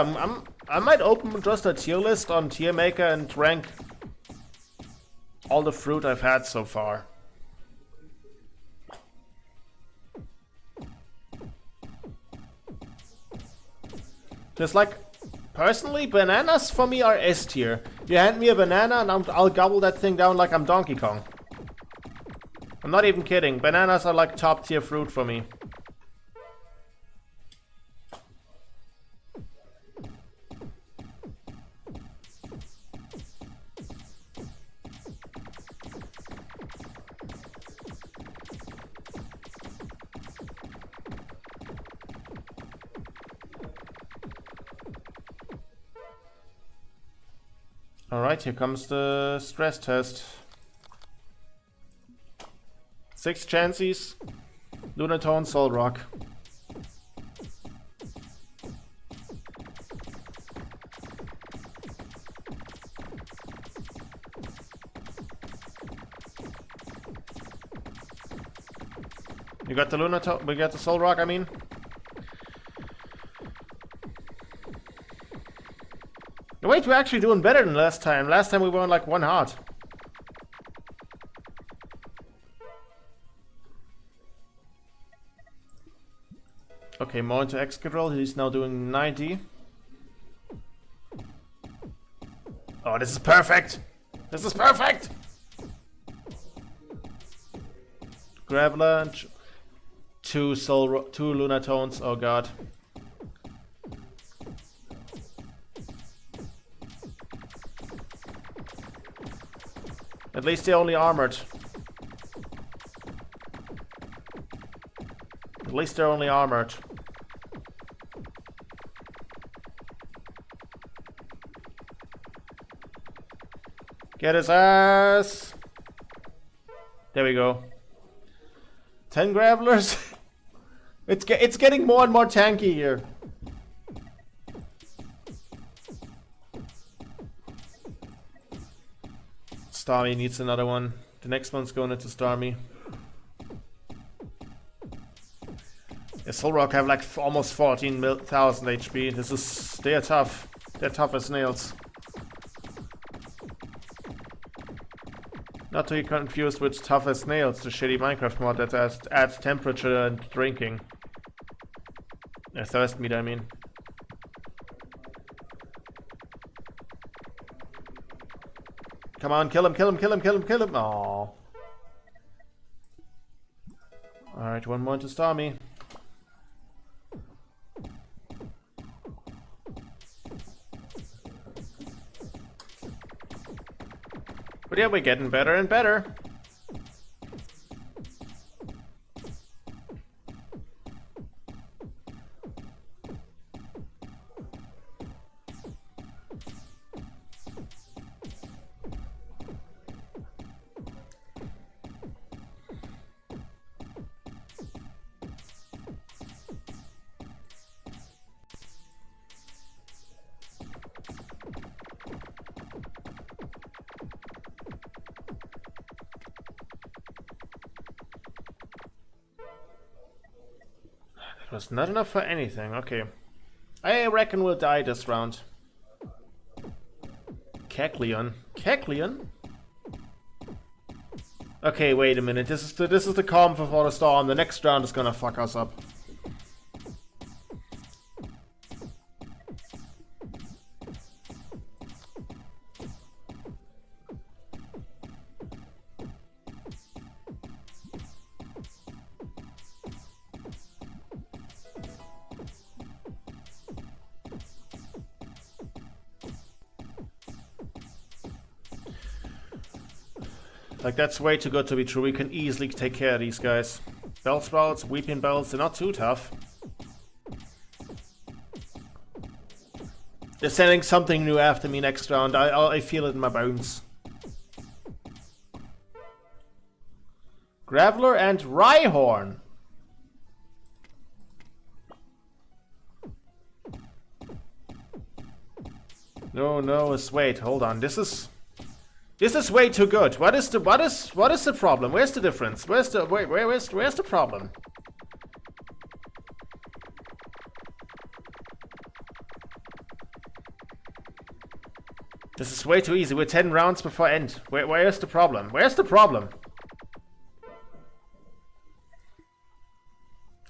I might open just a tier list on Tier Maker and rank all the fruit I've had so far. Just like, personally, bananas for me are S tier. You hand me a banana and I'll gobble that thing down like I'm Donkey Kong. I'm not even kidding. Bananas are like top tier fruit for me. Alright, here comes the stress test. 6 chances, Lunatone, Soul Rock. You got the Lunatone, we got the Soul Rock, I mean. Wait, we're actually doing better than last time. Last time we were on like 1 heart. Okay, more into Excadrill. He's now doing 90. Oh, this is perfect! This is perfect! Graveler, 2 Lunatones. Oh god. At least they're only armored. At least they're only armored. Get his ass! There we go. 10 Gravelers. It's getting more and more tanky here. Starmie needs another one. The next one's going into Starmie. Yeah, Solrock have like almost 14,000 HP. They're tough. They're tough as nails. Not to be confused with Tough as Nails, the shitty Minecraft mod that adds temperature and drinking. Thirst meat, I mean. Come on, kill him, kill him, kill him, kill him, kill him! Aww. Alright, one more to star me. But yeah, we're getting better and better. That was not enough for anything, okay. I reckon we'll die this round. Kecleon? Kecleon? Okay, wait a minute. This is the calm before the storm. The next round is gonna fuck us up. Like, that's way too good to be true. We can easily take care of these guys. Bellsprouts, Weeping Bells, they're not too tough. They're sending something new after me next round. I feel it in my bones. Graveler and Rhyhorn. No, wait, hold on. This is way too good. What is the problem? Where's the difference? Where's the problem? This is way too easy. We're 10 rounds before end. Where's the problem? Where's the problem?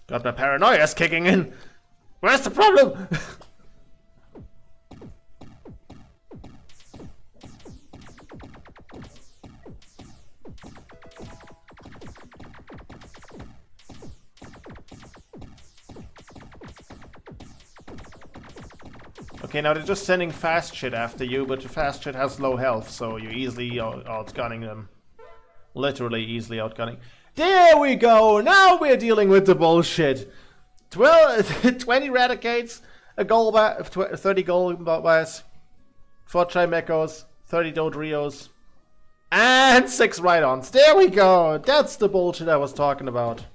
Got my paranoia's kicking in. Where's the problem? Okay, now they're just sending fast shit after you, but the fast shit has low health, so you're easily outgunning them. Literally easily outgunning. There we go! Now we're dealing with the bullshit! 20 Raticates, a gold 30 gold bars, 4 Trimechos, 30 Dodrios, and 6 Rhydons. There we go! That's the bullshit I was talking about.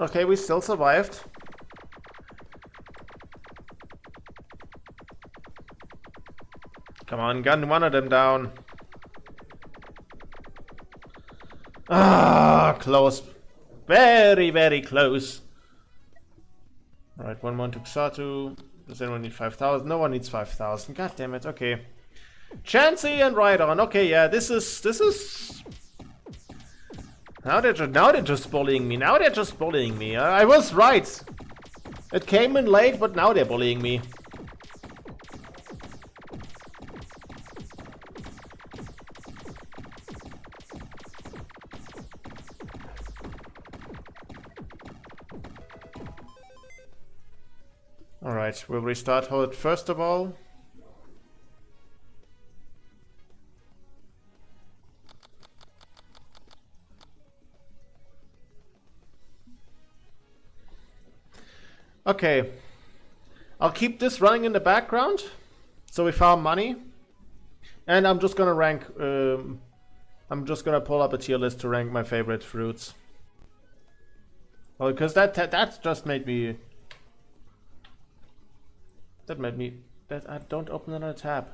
Okay, we still survived. Come on, gun one of them down. Ah, close. Very, very close. Alright, 1-1 to Xatu. Does anyone need 5,000? No one needs 5,000. God damn it, okay. Chansey and Rhydon. Okay, yeah, this is... Now they're just bullying me. Now they're just bullying me. I was right. It came in late, but now they're bullying me. Alright, we'll restart hold first of all. Okay. I'll keep this running in the background. So we found money. And I'm just gonna rank... I'm just gonna pull up a tier list to rank my favorite fruits. Well, because that just made me... That made me... That I don't open another tab.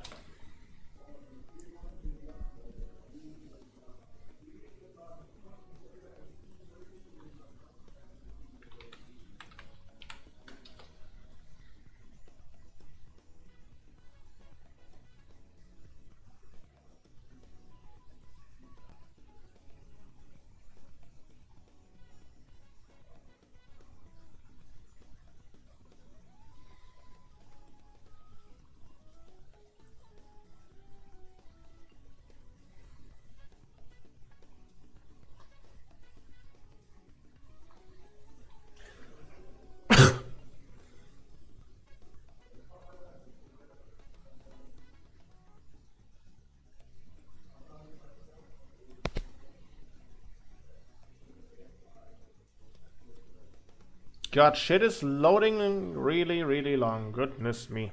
God, shit is loading really, really long. Goodness me.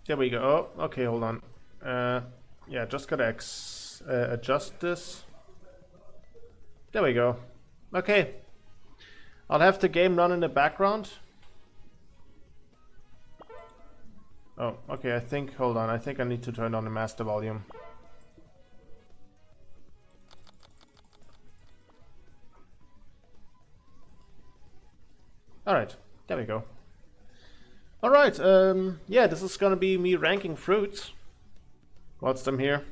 There we go. Oh, okay, hold on. Yeah, just gotta adjust this. There we go. Okay. I'll have the game run in the background. Oh, okay, I think, hold on, I think I need to turn on the master volume. Alright, there we go. Alright, yeah, this is gonna be me ranking fruits. What's them here?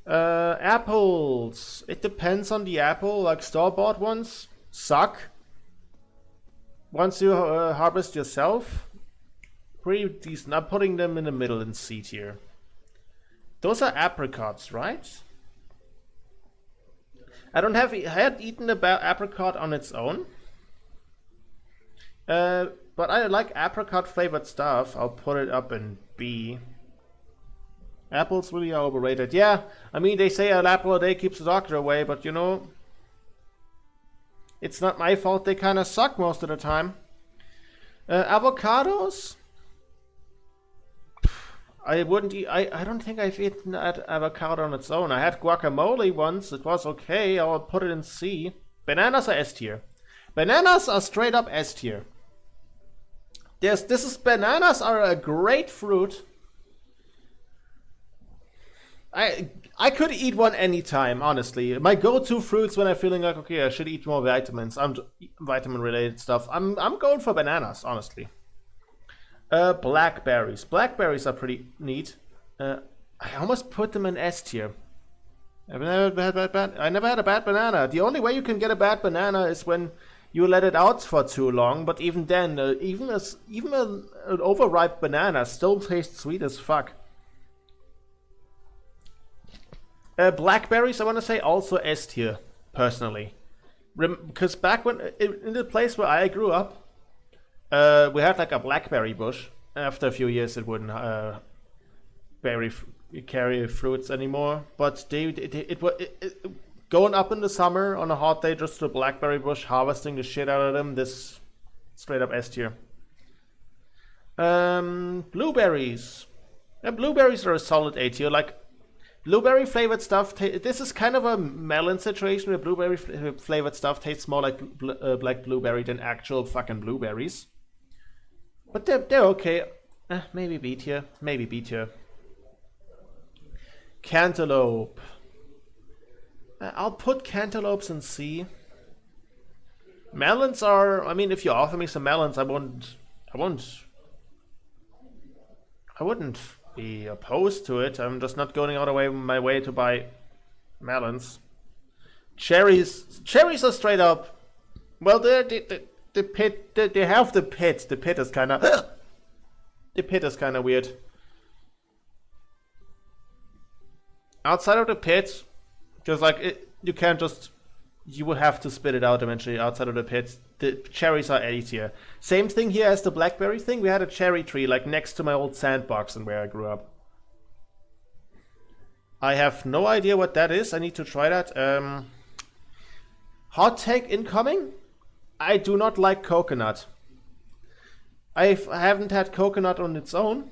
Apples. It depends on the apple, like store-bought ones suck. Once you harvest yourself, pretty decent. I'm putting them in the middle in C tier. Those are apricots, right? I had eaten about apricot on its own. But I like apricot flavored stuff. I'll put it up in B. Apples really are overrated. Yeah, I mean, they say an apple a day keeps the doctor away, but you know, it's not my fault. They kind of suck most of the time. Avocados? I wouldn't eat, I don't think I've eaten an avocado on its own. I had guacamole once. It was okay. I'll put it in C. Bananas are S tier. Bananas are straight up S tier. Bananas are a great fruit. I could eat one anytime, honestly. My go-to fruits when I'm feeling like, okay, I should eat more vitamins. Vitamin related stuff. I'm going for bananas, honestly. Blackberries. Blackberries are pretty neat. I almost put them in S tier. I never had a bad banana. The only way you can get a bad banana is when you let it out for too long. But even then, even an overripe banana still tastes sweet as fuck. Blackberries, I want to say, also S tier, personally. Because back when in the place where I grew up, we had like a blackberry bush. After a few years, it wouldn't carry fruits anymore. But going up in the summer on a hot day, just to a blackberry bush, harvesting the shit out of them. This straight up S tier. Blueberries. Yeah, blueberries are a solid A tier. Like blueberry flavored stuff. This is kind of a melon situation where blueberry flavored stuff tastes more like black blueberry than actual fucking blueberries. But they're okay. Maybe B tier. Maybe B tier. Cantaloupe. I'll put cantaloupes in C. Melons are. I mean, if you offer me some melons, I wouldn't be opposed to it. I'm just not going out of my way to buy melons. Cherries are straight up. Well, the pit, they have the pit. The pit is kind of the pit is kind of weird. Outside of the pit, just like you can't just you will have to spit it out eventually outside of the pit. The cherries are A tier. Same thing here as the blackberry thing. We had a cherry tree like next to my old sandbox and where I grew up. I have no idea what that is. I need to try that. Hot take incoming. I do not like coconut. I haven't had coconut on its own.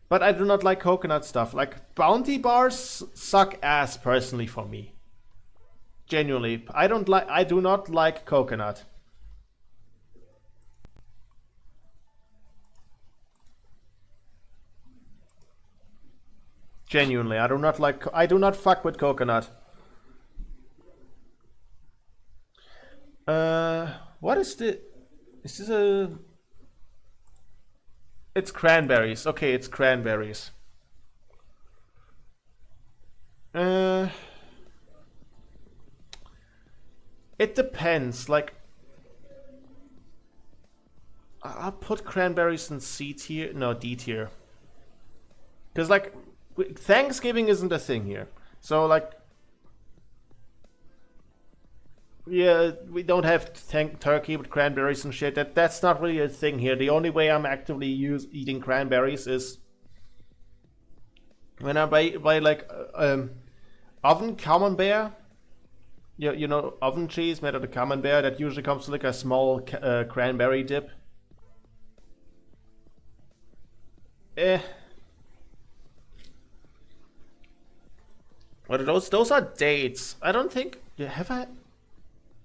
But I do not like coconut stuff. Like, bounty bars suck ass personally for me. Genuinely. I do not like coconut. Genuinely, I do not fuck with coconut. What is this? Is this a... It's cranberries. Okay, it's cranberries. It depends. Like, I'll put cranberries in C tier. No, D tier. Because, like, Thanksgiving isn't a thing here. So, like, yeah, we don't have turkey with cranberries and shit. That's not really a thing here. The only way I'm actively eating cranberries is when I buy like oven camembert. You know, oven cheese made out of camembert. That usually comes with like a small cranberry dip. What are those? Those are dates. I don't think. Have I?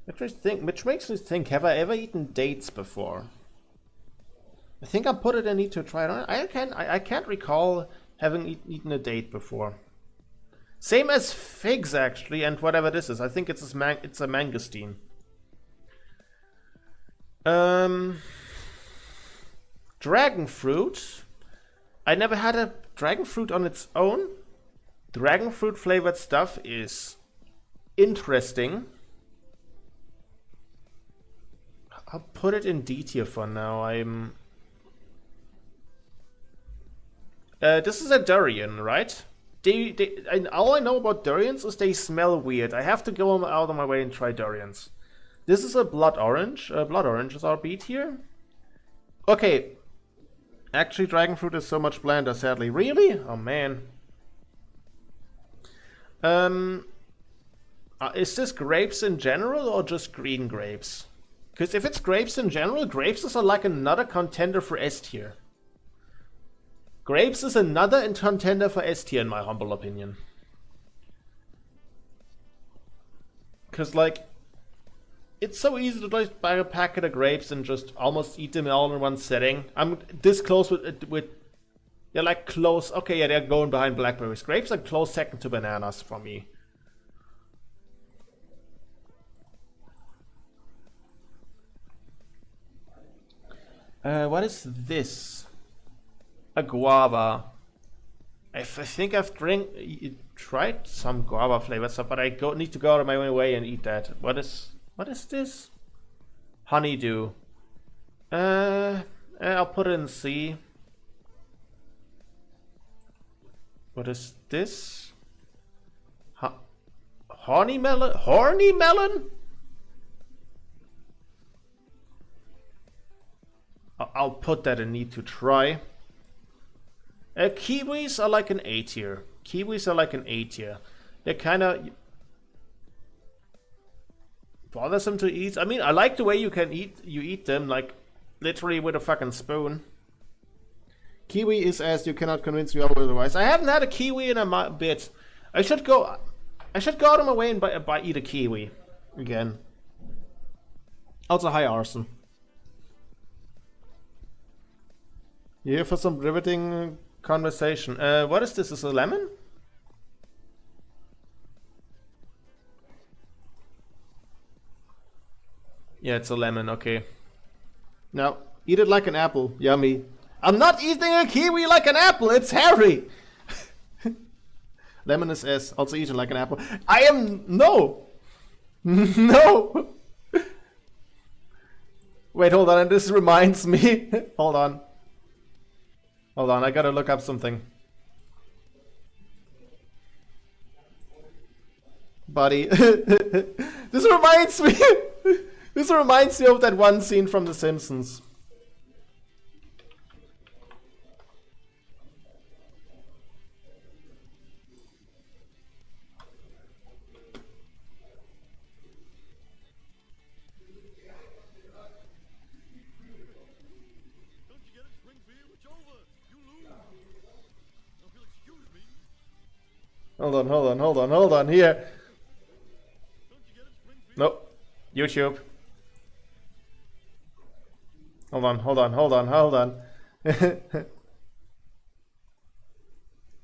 Which makes me think, have I ever eaten dates before? I think I put it in, need to try it on. I can't recall having eaten a date before. Same as figs, actually, and whatever this is. I think it's a mangosteen. Dragon fruit. I never had a dragon fruit on its own. Dragon fruit flavored stuff is interesting. I'll put it in D tier for now. This is a durian, right? All I know about durians is they smell weird. I have to go out of my way and try durians. This is a blood orange. Blood orange is our B tier. Okay. Actually, dragon fruit is so much blander, sadly. Really? Oh, man. Is this grapes in general or just green grapes? Because if it's grapes in general, grapes is like another contender for S tier. Grapes is another contender for S tier in my humble opinion. Because like, it's so easy to just buy a packet of grapes and just almost eat them all in one setting. I'm this close with they're like close. Okay, yeah, they're going behind blackberries. Grapes are close second to bananas for me. What is this? A guava. I think I've tried some guava flavored stuff, but I need to go out of my way and eat that. What is this? Honeydew. I'll put it in C. What is this? Horny melon? Horny melon? I'll put that in need to try. Kiwis are like an A tier. Kiwis are like an A tier. They're kind of bothersome to eat. I mean, I like the way you eat them, like literally with a fucking spoon. Kiwi is as you cannot convince me otherwise. I haven't had a kiwi in a bit. I should go out of my way and eat a kiwi again. Also, hi Arson. You here for some riveting conversation. What is this? Is it a lemon? Yeah, it's a lemon, okay. Now, eat it like an apple. Yummy. I'm not eating a kiwi like an apple, it's Harry! Lemon is S, also eaten like an apple. I am... No! No! Wait, hold on, this reminds me. Hold on. Hold on, I gotta look up something. buddy. This reminds me. This reminds me of that one scene from The Simpsons. Hold on, here. Nope. YouTube. Hold on.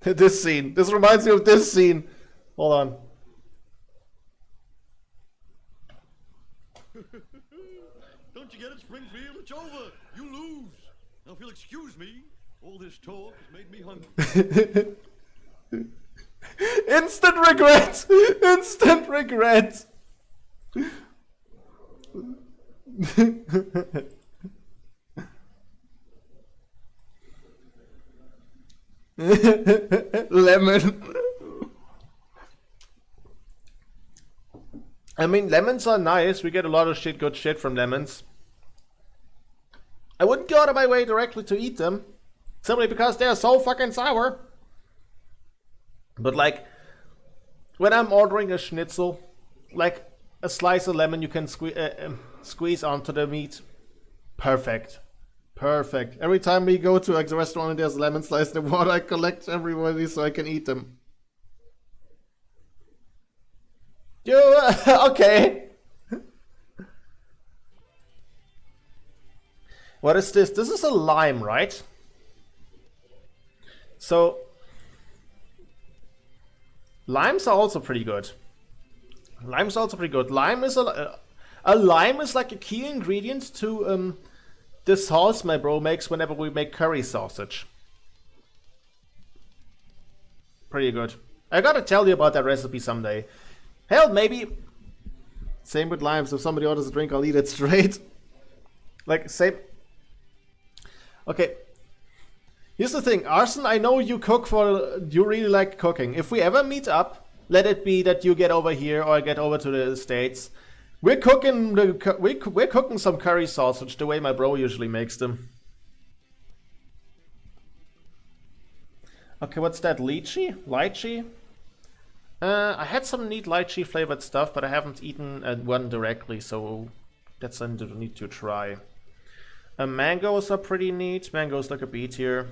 This scene. This reminds me of this scene. Hold on. Don't you get it, Springfield? It's over. You lose. Now, if you'll excuse me, all this talk has made me hungry. Instant regret! Instant regret! Lemon. I mean, lemons are nice. We get a lot of good shit from lemons. I wouldn't go out of my way directly to eat them, simply because they're so fucking sour. But like, when I'm ordering a schnitzel, like a slice of lemon you can squeeze onto the meat. Perfect. Perfect. Every time we go to a restaurant and there's a lemon slice in the water, I collect everybody so I can eat them. Okay. What is this? This is a lime, right? So limes are also pretty good. Lime is like a key ingredient to the sauce my bro makes whenever we make curry sausage. Pretty good. I gotta tell you about that recipe someday. Hell, maybe. Same with limes. If somebody orders a drink, I'll eat it straight. Like, same. Okay. Here's the thing, Arson, I know you you really like cooking. If we ever meet up, let it be that you get over here or I get over to the States. We're cooking we're cooking some curry sausage the way my bro usually makes them. Okay, what's that? Lychee? Lychee? I had some neat lychee flavored stuff, but I haven't eaten one directly, so that's something to need to try. Mangoes are pretty neat. Mangoes like a B tier.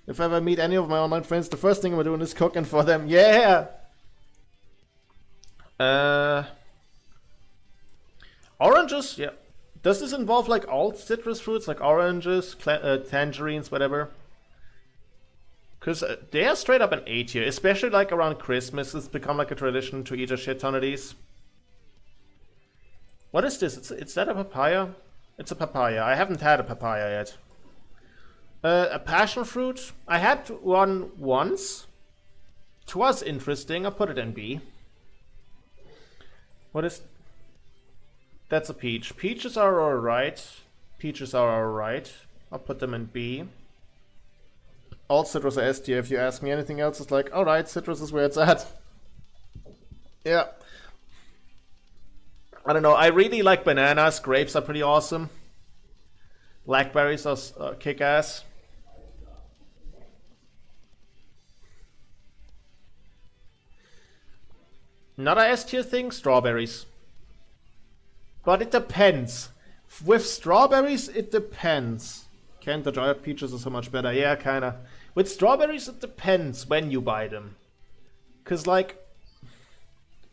If I ever meet any of my online friends, the first thing I'm doing is cooking for them. Yeah! Oranges, yeah. Does this involve like all citrus fruits, like oranges, tangerines, whatever? Because they are straight up an A tier, especially like around Christmas. It's become like a tradition to eat a shit ton of these. What is this? Is that a papaya? It's a papaya. I haven't had a papaya yet. A passion fruit. I had one once. It was interesting. I put it in B. What is... That's a peach. Peaches are alright. Peaches are alright. I'll put them in B. All citrus are S tier. If you ask me anything else, it's like, alright, citrus is where it's at. Yeah. I don't know, I really like bananas. Grapes are pretty awesome. Blackberries are kick-ass. Another S-tier thing, strawberries. But it depends. With strawberries, it depends. Can't the dried peaches are so much better? Yeah, kinda. With strawberries, it depends when you buy them. Cause like...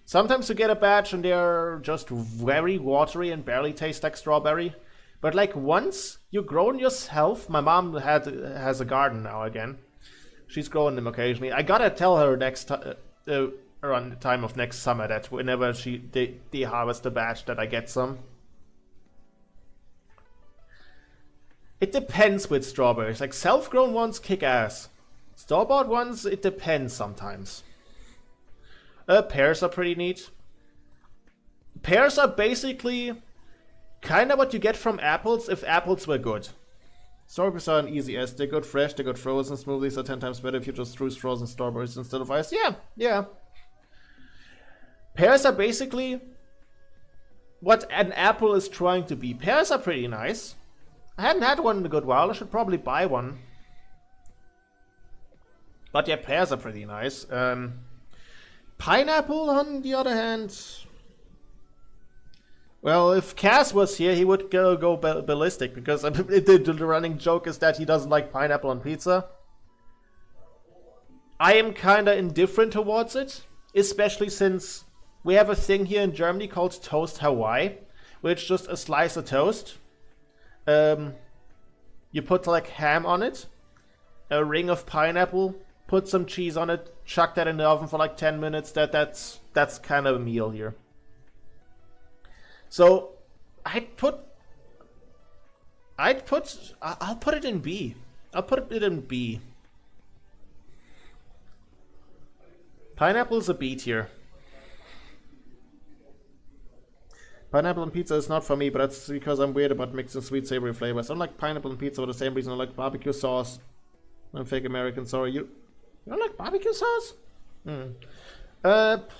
Sometimes you get a batch and they're just very watery and barely taste like strawberry. But like once you've grown yourself, my mom has a garden now again. She's growing them occasionally. I gotta tell her around the time of next summer that whenever they harvest a batch that I get some. It depends with strawberries. Like self-grown ones kick ass. Store-bought ones, it depends sometimes. Pears are pretty neat. Pears are basically kind of what you get from apples if apples were good. Strawberries are an easy S. They're good fresh, they're good frozen. Smoothies are 10 times better if you just choose frozen strawberries instead of ice. Yeah. Pears are basically what an apple is trying to be. Pears are pretty nice. I hadn't had one in a good while. I should probably buy one. But yeah, pears are pretty nice. Pineapple, on the other hand... Well, if Cass was here, he would go ballistic, because the running joke is that he doesn't like pineapple on pizza. I am kinda indifferent towards it, especially since we have a thing here in Germany called Toast Hawaii, which is just a slice of toast. You put like ham on it, a ring of pineapple, put some cheese on it, chuck that in the oven for like 10 minutes. That's kind of a meal here. So I'll put it in B. I'll put it in B. Pineapple is a B tier. Pineapple on pizza is not for me, but that's because I'm weird about mixing sweet savory flavors. I don't like pineapple on pizza for the same reason I like barbecue sauce. I'm fake American, sorry. You don't like barbecue sauce?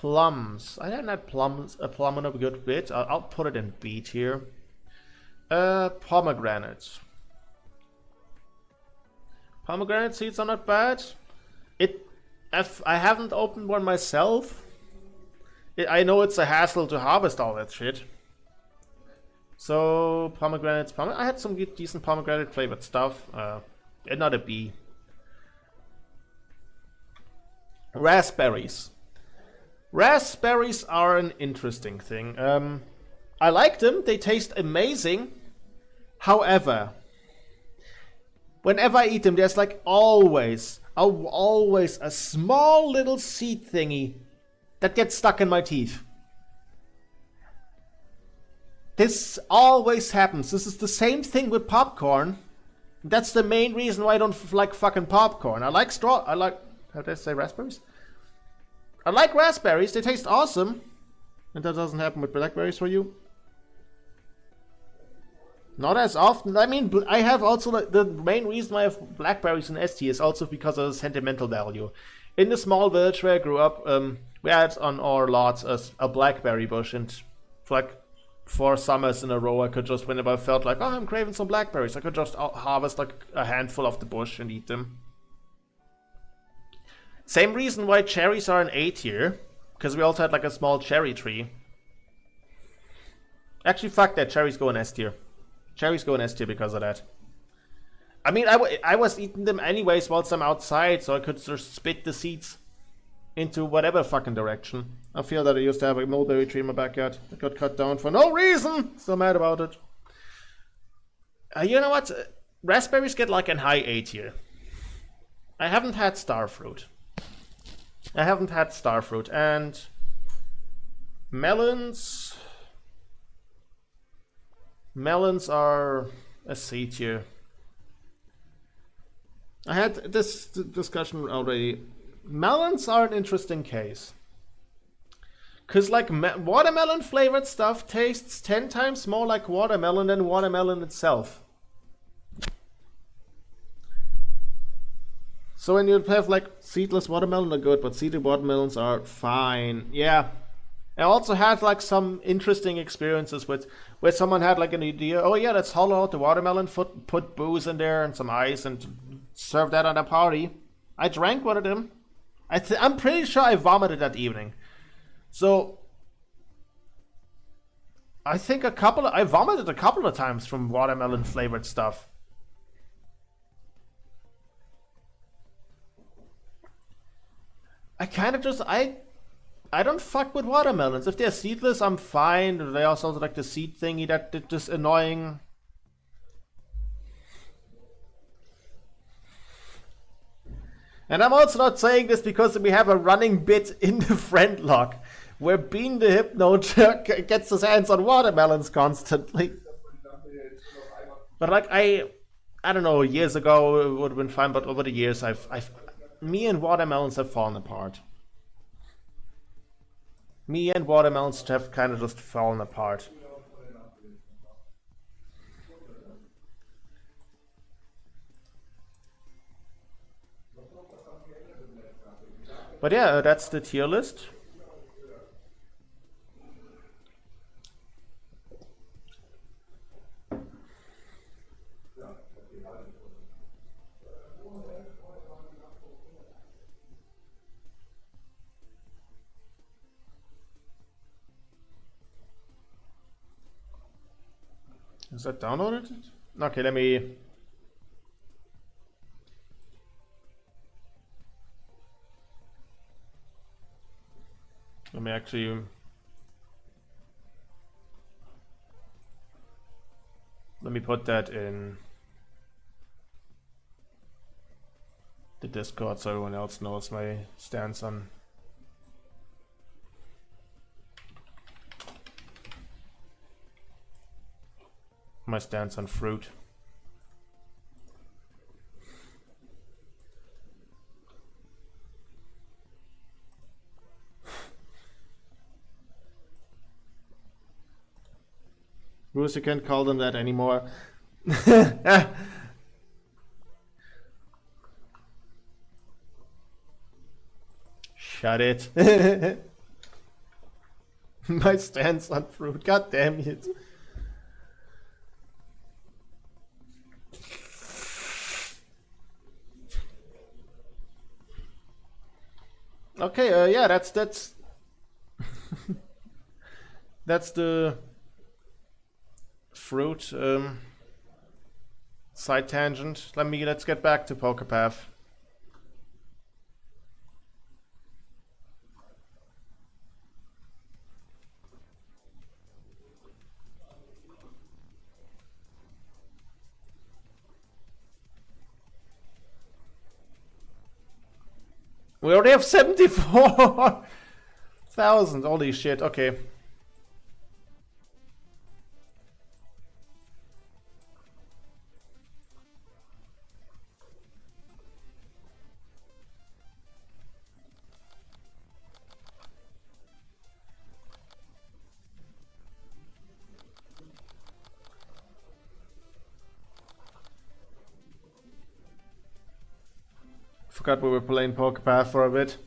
Plums. I haven't had a plum in a good bit. I'll put it in B tier. Pomegranate. Pomegranate seeds are not bad. I haven't opened one myself. I know it's a hassle to harvest all that shit. So, pomegranates. I had some decent pomegranate flavored stuff. Not a B. Raspberries. Raspberries are an interesting thing. I like them. They taste amazing. However, whenever I eat them, there's like always a small little seed thingy that gets stuck in my teeth. This always happens. This is the same thing with popcorn. That's the main reason why I don't like fucking popcorn. I like how did I say raspberries? I like raspberries. They taste awesome. And that doesn't happen with blackberries for you. Not as often. I mean, I have also the main reason why I have blackberries in S tier is also because of the sentimental value. In the small village where I grew up, we had on our lots a blackberry bush, and for like 4 summers in a row, I could just, whenever I felt like, oh, I'm craving some blackberries, I could just harvest like a handful of the bush and eat them. Same reason why cherries are an A tier, because we also had like a small cherry tree. Actually, fuck that, cherries go in S tier. Cherries go in S tier because of that. I mean, I was eating them anyways whilst I'm outside, so I could just spit the seeds into whatever fucking direction. I feel that I used to have a mulberry tree in my backyard. It got cut down for no reason. Still mad about it. You know what? Raspberries get like an high A tier. I haven't had starfruit. And melons. Melons are a C tier. I had this discussion already. Melons are an interesting case. Because like watermelon flavored stuff tastes 10 times more like watermelon than watermelon itself. So when you have like seedless watermelon are good, but seeded watermelons are fine. Yeah. I also had like some interesting experiences with where someone had like an idea, oh yeah, let's hollow out the watermelon, put booze in there and some ice and serve that on a party. I drank one of them. I'm pretty sure I vomited that evening. So I think I vomited a couple of times from watermelon flavored stuff. I kind of just, I don't fuck with watermelons. If they're seedless, I'm fine. They also like the seed thingy that just annoying. And I'm also not saying this because we have a running bit in the friend log where Bean the Hypno gets his hands on watermelons constantly. But like I don't know, years ago it would have been fine, but over the years me and watermelons have fallen apart. Me and watermelons have kind of just fallen apart. But yeah, that's the tier list. Is that downloaded? Okay, let me actually put that in the Discord so everyone else knows my stance on fruit. Bruce, you can't call them that anymore. Shut it. My stance on fruit. God damn it. Okay, yeah, that's that's the fruit side tangent. Let's get back to Pokepath. We already have 74,000. Holy shit. Okay. Forgot we were playing Pokepath for a bit.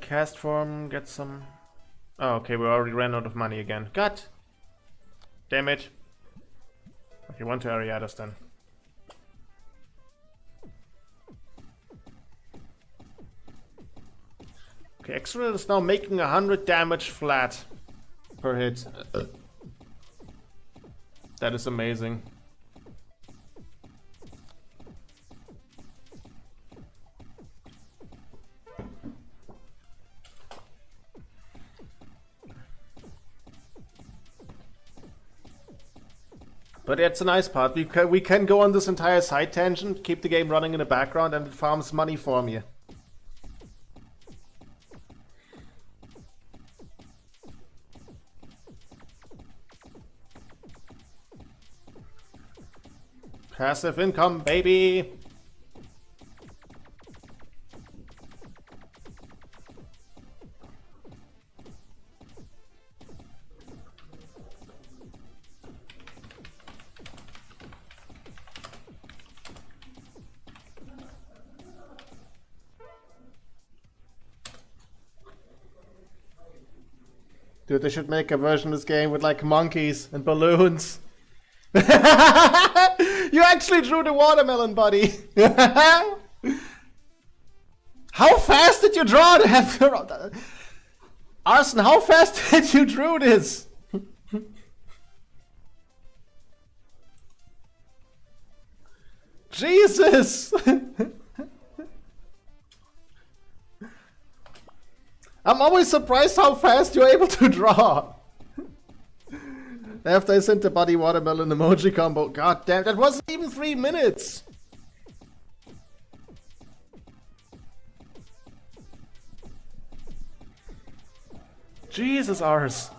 Cast form, get some... Oh, okay, we already ran out of money again. God! Damn it. Okay, 1 to Ariados then. Okay, X-Ray is now making 100 damage flat per hit. That is amazing. But that's a nice part. We can go on this entire side tangent, keep the game running in the background, and it farms money for me. Passive income, baby! Dude, they should make a version of this game with like monkeys and balloons. You actually drew the watermelon, buddy. How fast did you draw the Arson, how fast did you draw this? Jesus! I'm always surprised how fast you're able to draw. After I sent the buddy watermelon emoji combo. God damn, that wasn't even 3 minutes. Jesus, Ars.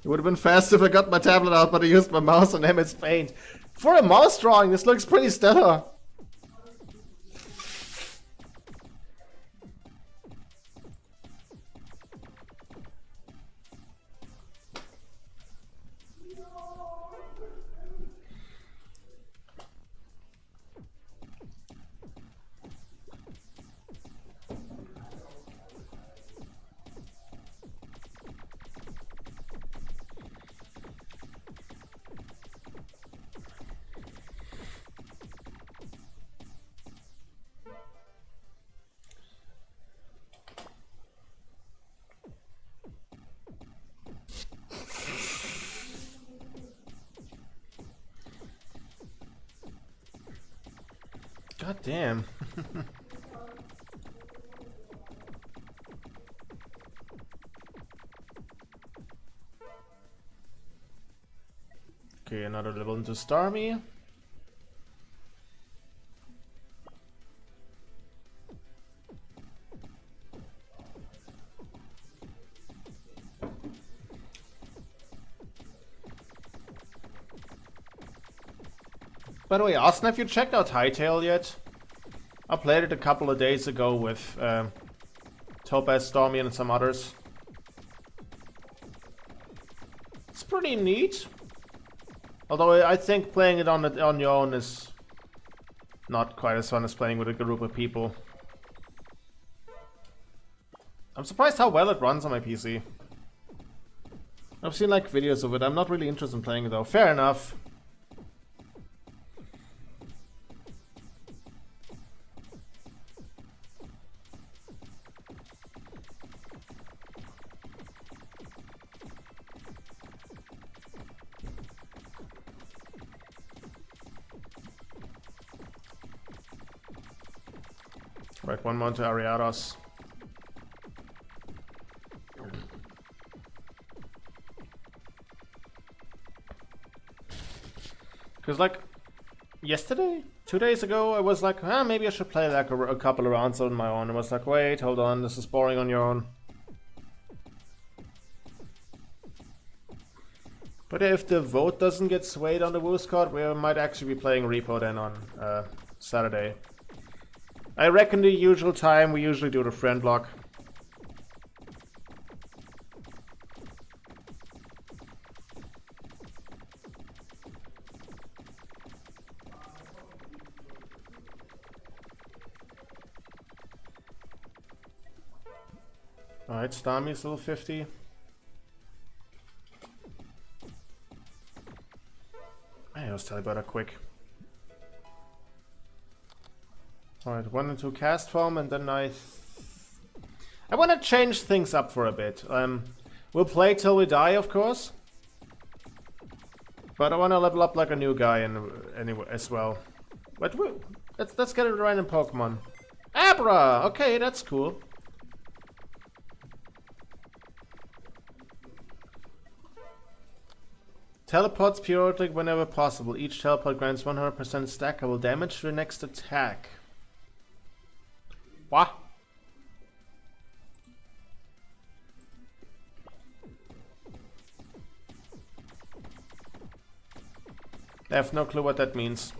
It would have been fast if I got my tablet out, but I used my mouse on MS Paint. For a mouse drawing, this looks pretty stellar. God damn. Okay, another level into Starmie. By the way, Austin, have you checked out Hytale yet? I played it a couple of days ago with Topaz, Stormy, and some others. It's pretty neat. Although I think playing it on your own is not quite as fun as playing with a group of people. I'm surprised how well it runs on my PC. I've seen like videos of it. I'm not really interested in playing it though. Fair enough. Right, one more to Ariados. Because like yesterday, 2 days ago, I was like, maybe I should play like a couple of rounds on my own. I was like, wait, hold on, this is boring on your own. But if the vote doesn't get swayed on the WooScott, we might actually be playing Repo then on Saturday. I reckon the usual time, we usually do the friend block. Alright, Starmie's level 50. Hey, let's tell you about it quick. Alright, 1 and 2 cast form, and then I want to change things up for a bit. We'll play till we die, of course. But I want to level up like a new guy anyway as well. But let's get a random Pokemon. Abra! Okay, that's cool. Teleports periodic whenever possible. Each teleport grants 100% stackable damage to the next attack. What? I have no clue what that means.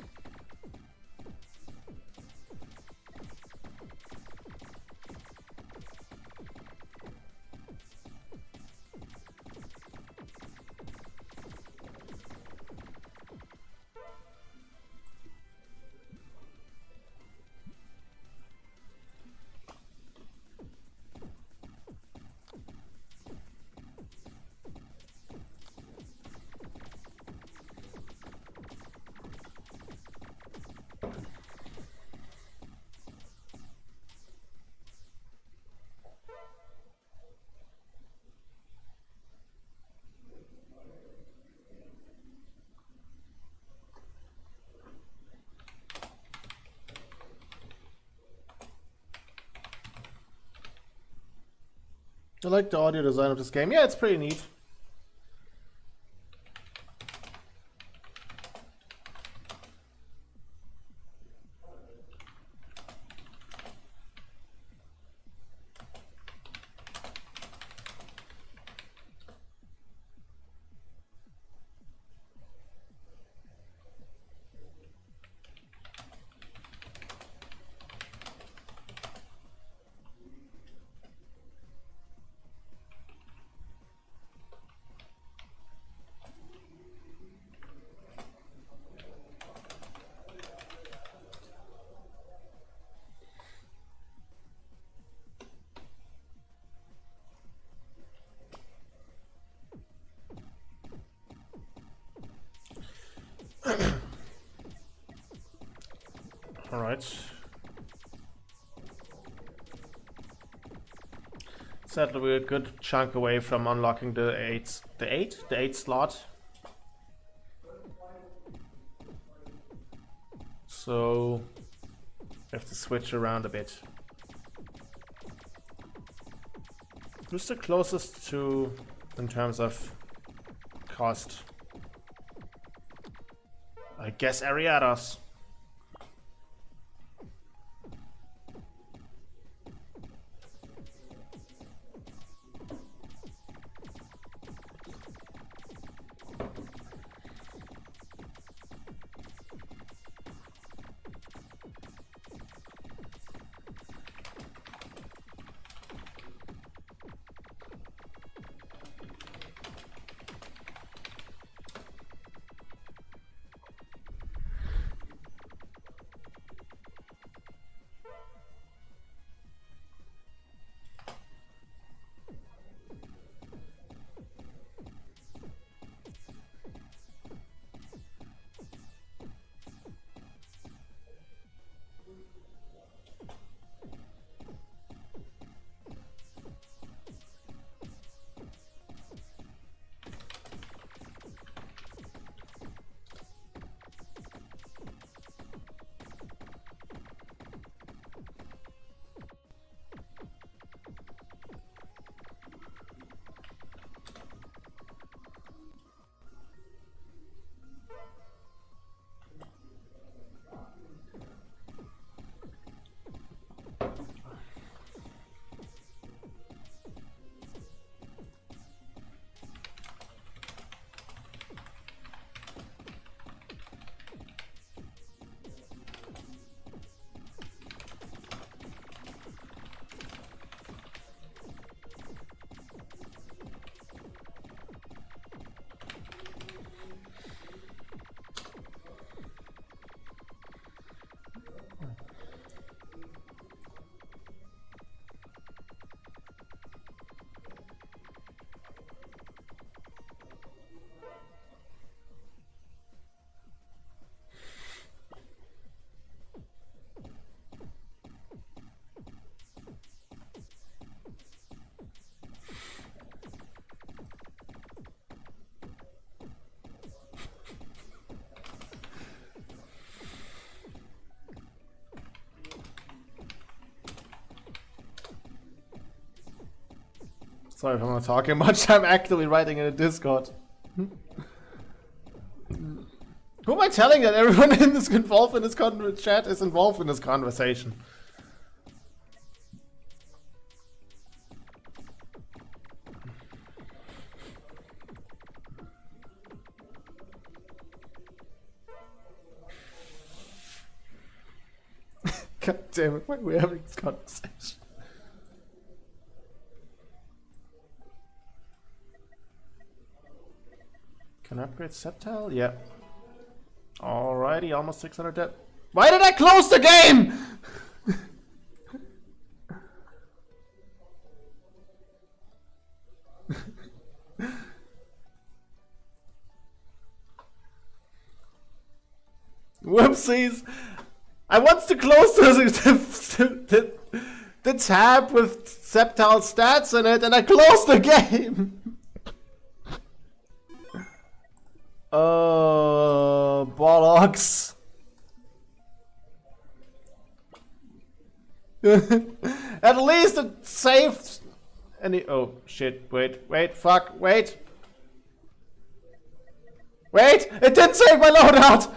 I like the audio design of this game. Yeah, it's pretty neat. Alright. Sadly, we're a good chunk away from unlocking the 8 slot. So have to switch around a bit. Who's the closest to in terms of cost? I guess Ariados. Sorry if I'm not talking much, I'm actively writing in a Discord. Who am I telling that everyone involved in this chat is involved in this conversation? God damn it, why are we having this conversation? Can I upgrade Septile? Yeah. Alrighty, almost 600 debt. Why did I close the game? Whoopsies. I want to close the tab with Septile stats in it and I closed the game. Bollocks. At least it saved any. Oh shit! Wait! Fuck! Wait! It did save my loadout.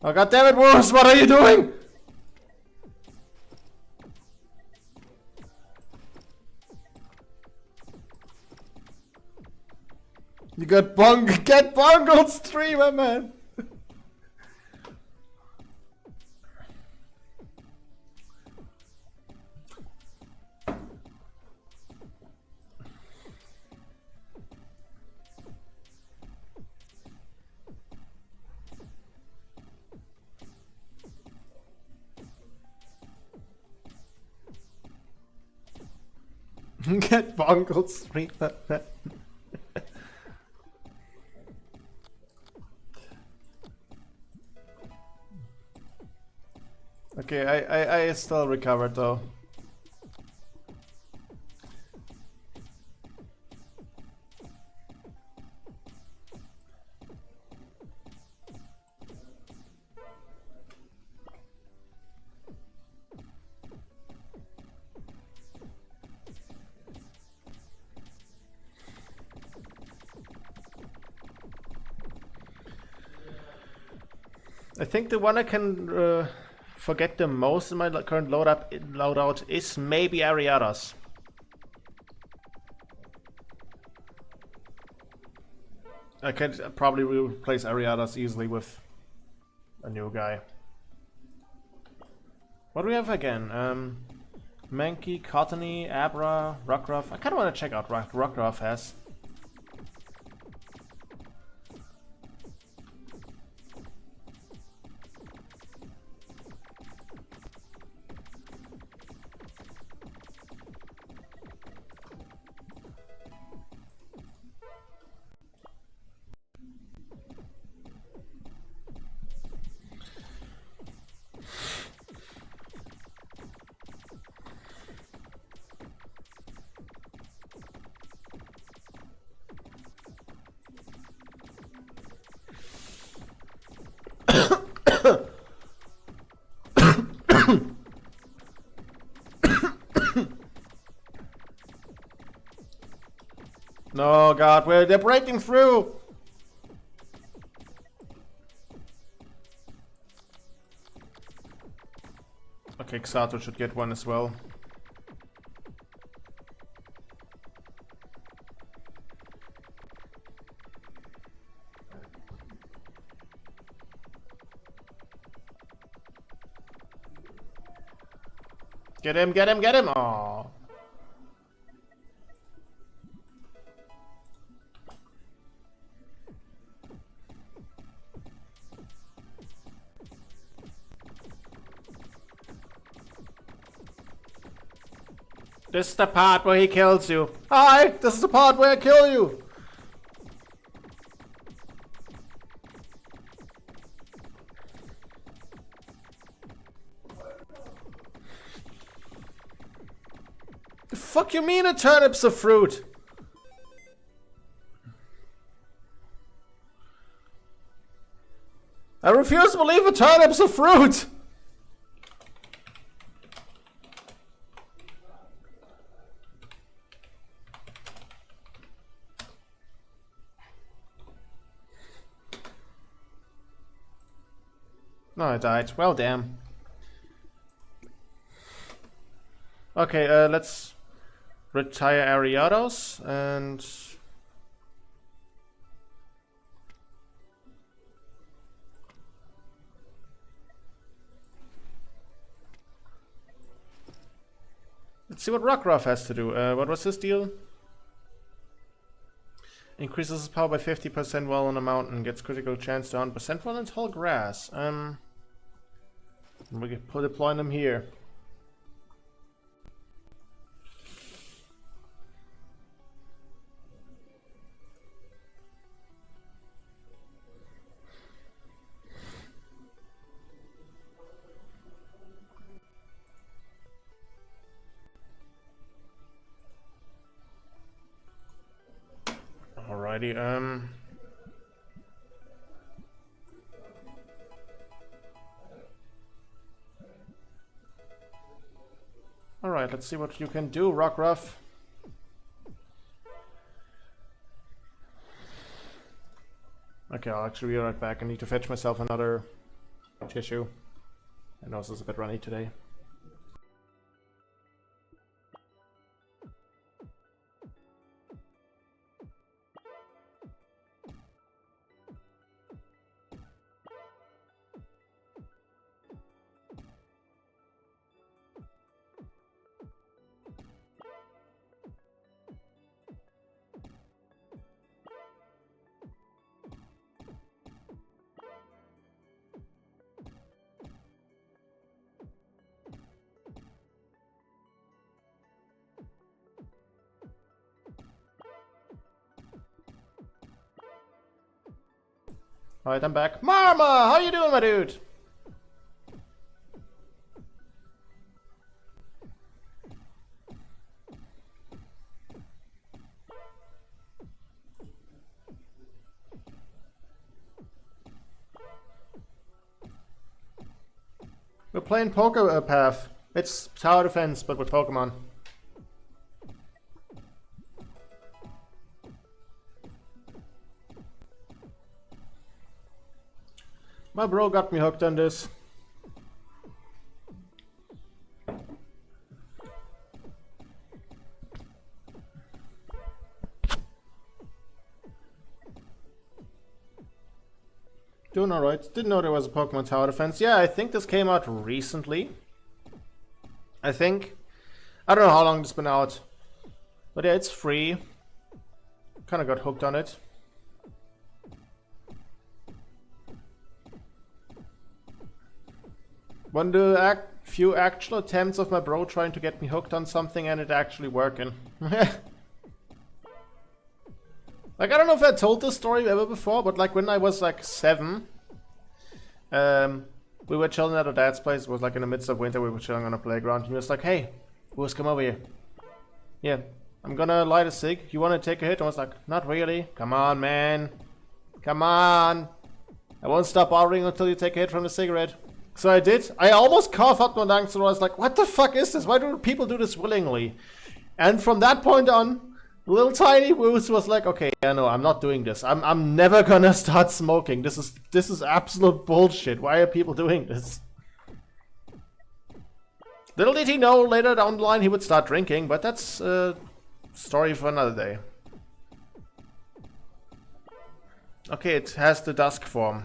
Oh god damn it, Wolves, what are you doing? You got get bungled, streamer, man. Get bungled, streamer, man. Okay, I still recovered though. I think the one I can forget the most in my current loadout is maybe Ariadas. I can probably replace Ariadas easily with a new guy. What do we have again? Mankey, Cottony, Abra, Rockruff. I kind of want to check out what Rockruff has. No, God, they're breaking through! Okay, Xato should get one as well. Get him, get him, get him! Aww. This is the part where he kills you. Hi, this is the part where I kill you. The fuck you mean a turnip's a fruit? I refuse to believe a turnip's a fruit. No, I died. Well, damn. Okay, let's retire Ariados and... Let's see what Rockruff has to do. What was his deal? Increases his power by 50% while on a mountain. Gets critical chance to 100% while in tall grass. We can deploy them here. Alrighty, Alright, let's see what you can do, Rockruff. Okay, I'll actually be right back. I need to fetch myself another tissue. I know this is a bit runny today. Alright, I'm back. Marma! How you doing, my dude? We're playing Pokepath. It's tower defense, but with Pokemon. My bro got me hooked on this. Doing alright. Didn't know there was a Pokemon Tower Defense. Yeah, I think this came out recently. I think. I don't know how long it's been out. But yeah, it's free. Kinda got hooked on it. One of the few actual attempts of my bro trying to get me hooked on something and it actually working. Like, I don't know if I told this story ever before, but like when I was like 7, we were chilling at our dad's place. It was like in the midst of winter, we were chilling on a playground. And he was like, hey, Bruce, come over here. Yeah, I'm gonna light a cig. You wanna take a hit? And I was like, not really. Come on, man. Come on. I won't stop bothering until you take a hit from the cigarette. So I did. I almost coughed up my lungs, so I was like, what the fuck is this? Why do people do this willingly? And from that point on, little tiny Bruce was like, okay, yeah, no, I'm not doing this. I'm never gonna start smoking. This is absolute bullshit. Why are people doing this? Little did he know later down the line he would start drinking, but that's a story for another day. Okay, it has the dusk form.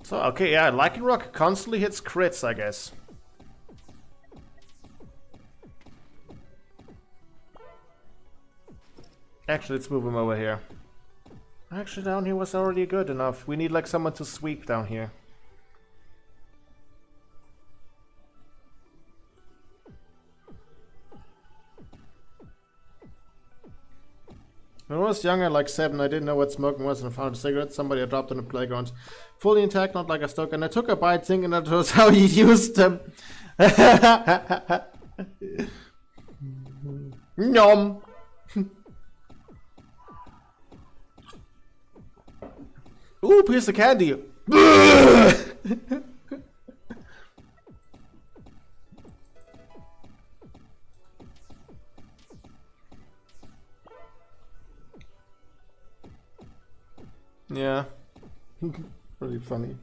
So, okay, yeah, Lightning Rock constantly hits crits, I guess. Actually, let's move him over here. Actually, down here was already good enough. We need, like, someone to sweep down here. When I was younger, like 7, I didn't know what smoking was and I found a cigarette somebody had dropped on the playground. Fully intact, not like a stock, and I took a bite thinking that was how you used them. Nom! Ooh, piece of candy! Yeah. Really funny.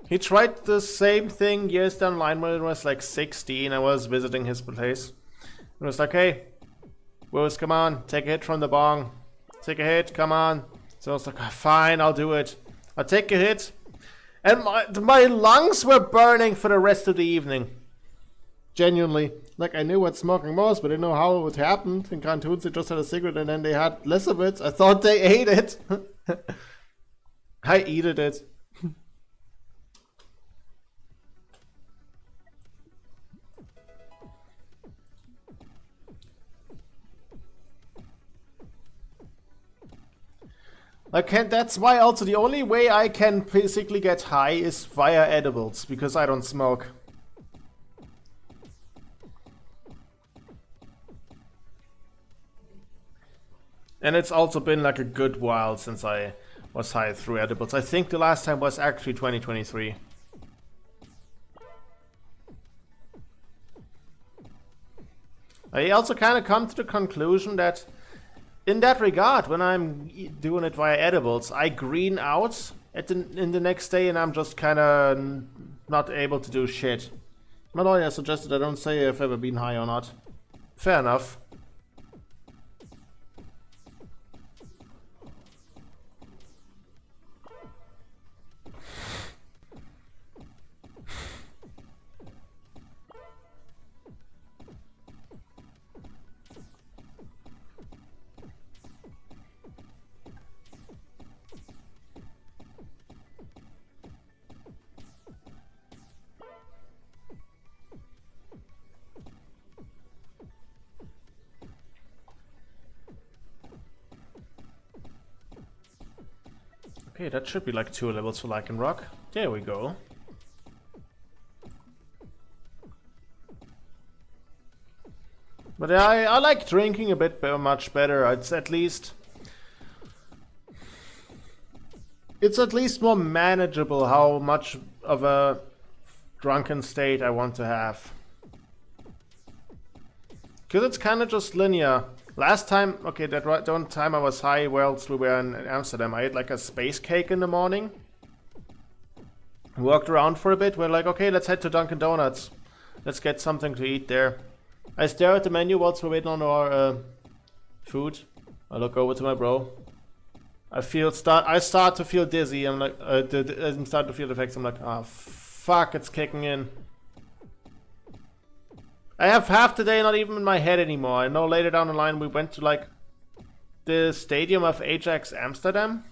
He tried the same thing years down the line when it was like 16. I was visiting his place. It was like, hey, Willis, come on, take a hit from the bong. Take a hit, come on. So I was like, oh, fine, I'll do it. I'll take a hit. And my lungs were burning for the rest of the evening. Genuinely. Like, I knew what smoking was, but I didn't know how it would happen. In cartoons, they just had a cigarette and then they had less of it. I thought they ate it. I ate it. That's why also the only way I can basically get high is via edibles, because I don't smoke. And it's also been like a good while since I was high through edibles. I think the last time was actually 2023. I also kind of come to the conclusion that in that regard, when I'm doing it via edibles, I green out in the next day and I'm just kind of not able to do shit. My lawyer suggested I don't say if I've ever been high or not. Fair enough. Okay, that should be like 2 levels for Lycanroc. There we go. But I like drinking a bit much better. It's at least more manageable how much of a drunken state I want to have. Because it's kind of just linear. Last time, okay, that one time I was high whilst we were in Amsterdam, I ate like a space cake in the morning. Walked around for a bit, we're like, okay, let's head to Dunkin' Donuts. Let's get something to eat there. I stare at the menu whilst we're waiting on our food. I look over to my bro. I start to feel dizzy. I'm like, I'm starting to feel the effects. I'm like, ah, fuck, it's kicking in. I have half the day not even in my head anymore. I know later down the line we went to like the stadium of Ajax Amsterdam.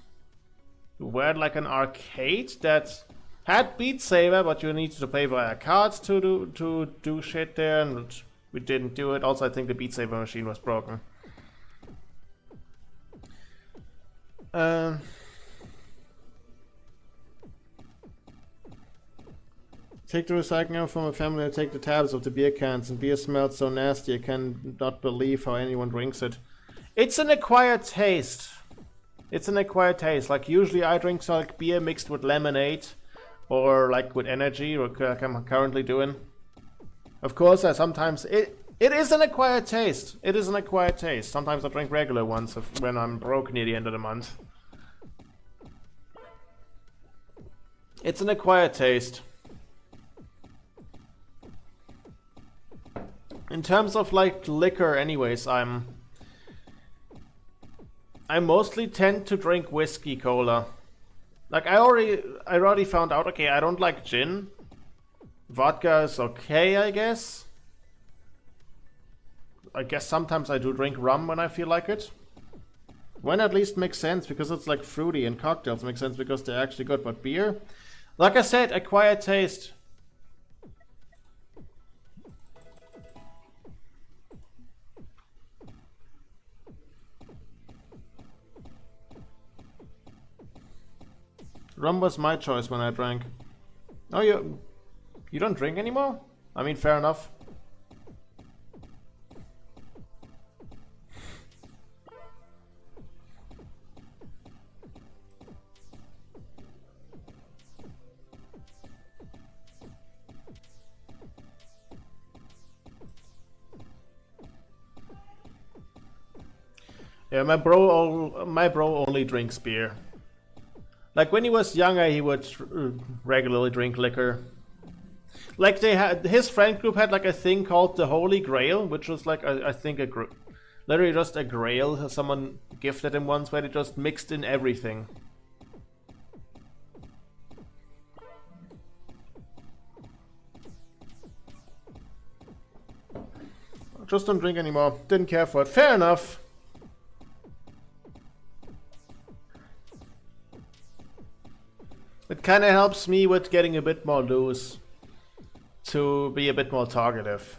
We had like an arcade that had Beat Saber, but you needed to play via cards to do shit there, and we didn't do it. Also, I think the Beat Saber machine was broken. Take the recycling from a family and take the tabs of the beer cans, and beer smells so nasty I cannot believe how anyone drinks it. It's an acquired taste. It's an acquired taste. Like usually I drink like beer mixed with lemonade or like with energy, or like I'm currently doing. Of course, I sometimes it is an acquired taste. It is an acquired taste. Sometimes I drink regular ones when I'm broke near the end of the month. It's an acquired taste. In terms of like liquor anyways, I mostly tend to drink whiskey cola. Like I already found out, okay, I don't like gin. Vodka is okay, I guess. I guess sometimes I do drink rum when I feel like it. When at least makes sense because it's like fruity, and cocktails make sense because they're actually good, but beer? Like I said, acquired taste. Rum was my choice when I drank. Oh, you don't drink anymore? I mean, fair enough. Yeah, my bro only drinks beer. Like when he was younger, he would regularly drink liquor. Like his friend group had like a thing called the Holy Grail, which was like I think literally just a grail someone gifted him once, where they just mixed in everything. Just don't drink anymore. Didn't care for it. Fair enough. It kind of helps me with getting a bit more loose, to be a bit more talkative.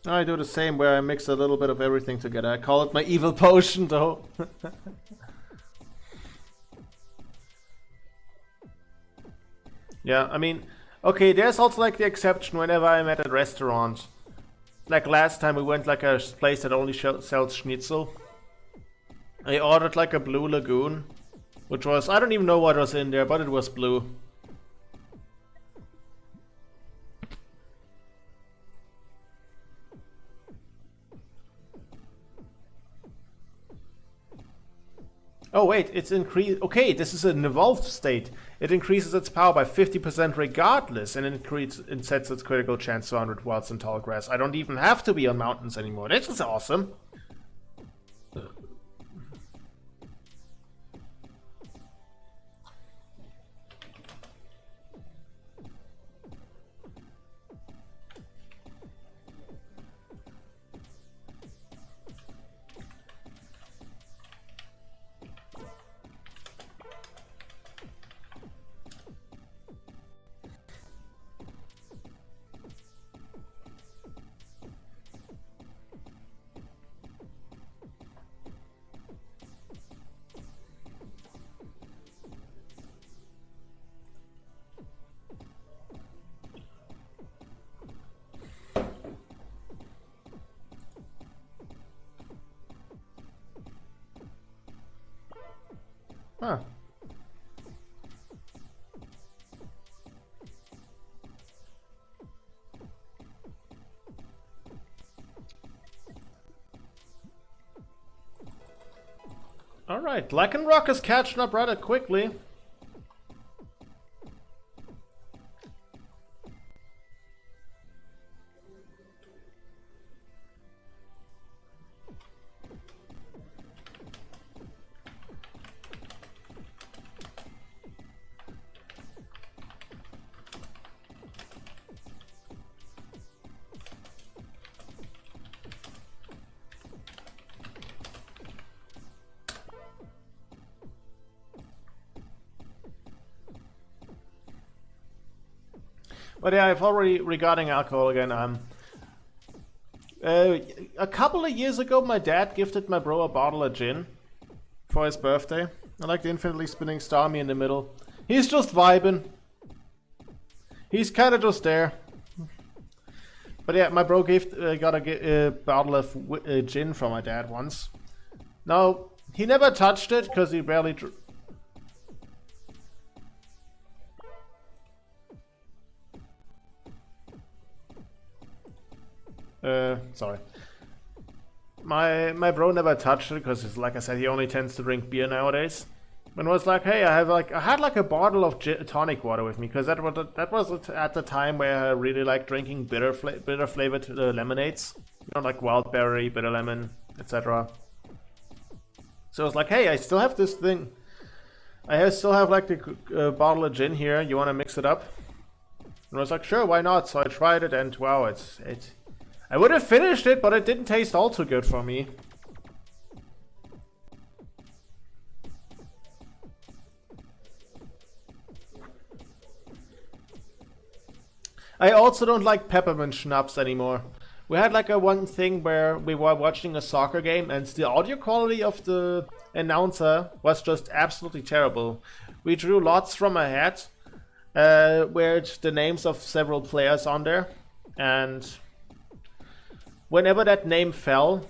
I do the same, where I mix a little bit of everything together. I call it my evil potion though. Yeah, I mean, okay, there's also like the exception whenever I'm at a restaurant. Like last time we went like a place that only sells schnitzel. I ordered like a Blue Lagoon, which was, I don't even know what was in there, but it was blue. Oh wait, it's increased. Okay, this is an evolved state. It increases its power by 50% regardless, and it sets its critical chance to 100 watts in tall grass. I don't even have to be on mountains anymore. This is awesome. Huh. Alright, Lycanroc is catching up rather quickly. But yeah, I've already, regarding alcohol again, a couple of years ago my dad gifted my bro a bottle of gin for his birthday. I like the infinitely spinning Starmie in the middle. He's just vibing. He's kind of just there. But yeah, my bro got a bottle of gin from my dad once. Now, he never touched it because he barely... sorry. My bro never touched it because, like I said, he only tends to drink beer nowadays. And was like, hey, I had like a bottle of tonic water with me because that was at the time where I really liked drinking bitter flavored lemonades, you know, like wild berry, bitter lemon, etc. So I was like, hey, I still have this thing. Still have like the bottle of gin here. You want to mix it up? And I was like, sure, why not? So I tried it, and wow, I would have finished it, but it didn't taste all too good for me. I also don't like peppermint schnapps anymore. We had like a one thing where we were watching a soccer game and the audio quality of the announcer was just absolutely terrible. We drew lots from a hat with the names of several players on there, and whenever that name fell,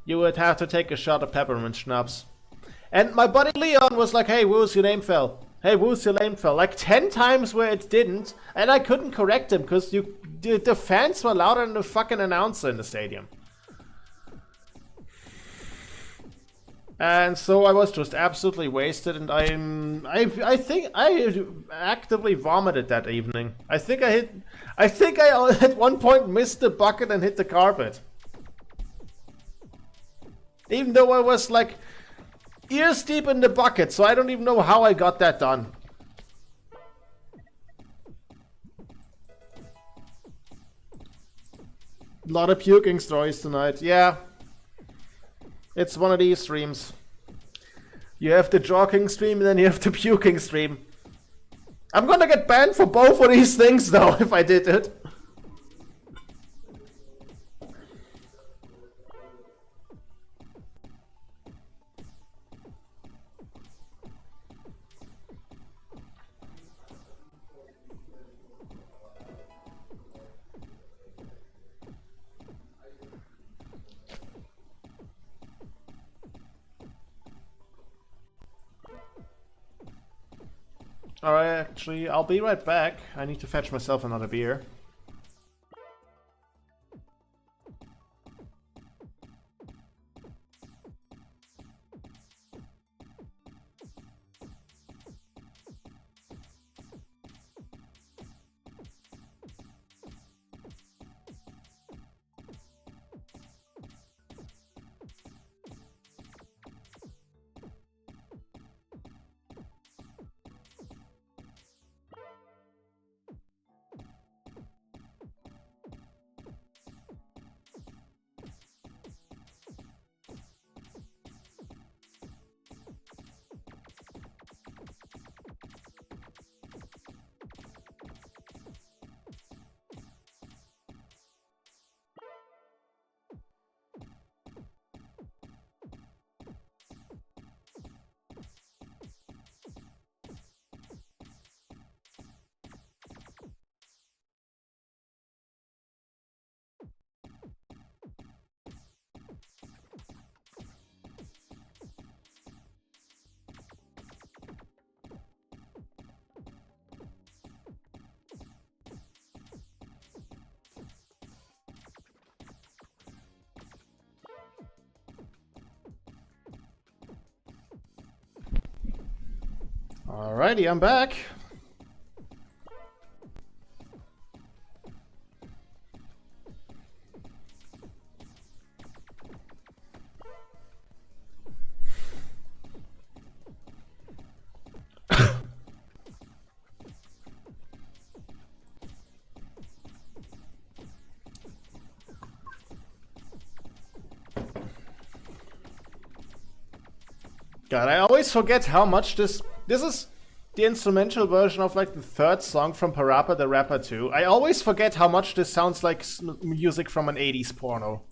you would have to take a shot of peppermint schnapps. And my buddy Leon was like, hey, Woos, your name fell. Hey, Woos, your name fell. Like 10 times where it didn't, and I couldn't correct him because the fans were louder than the fucking announcer in the stadium. And so I was just absolutely wasted, and I think I actively vomited that evening. I think I at one point missed the bucket and hit the carpet. Even though I was like ears deep in the bucket, so I don't even know how I got that done. A lot of puking stories tonight, yeah. It's one of these streams. You have the jogging stream and then you have the puking stream. I'm gonna get banned for both of these things though if I did it. Alright, actually, I'll be right back. I need to fetch myself another beer. Alrighty, I'm back. God, I always forget how much this is the instrumental version of like the third song from Parappa the Rapper 2. I always forget how much this sounds like music from an 80s porno.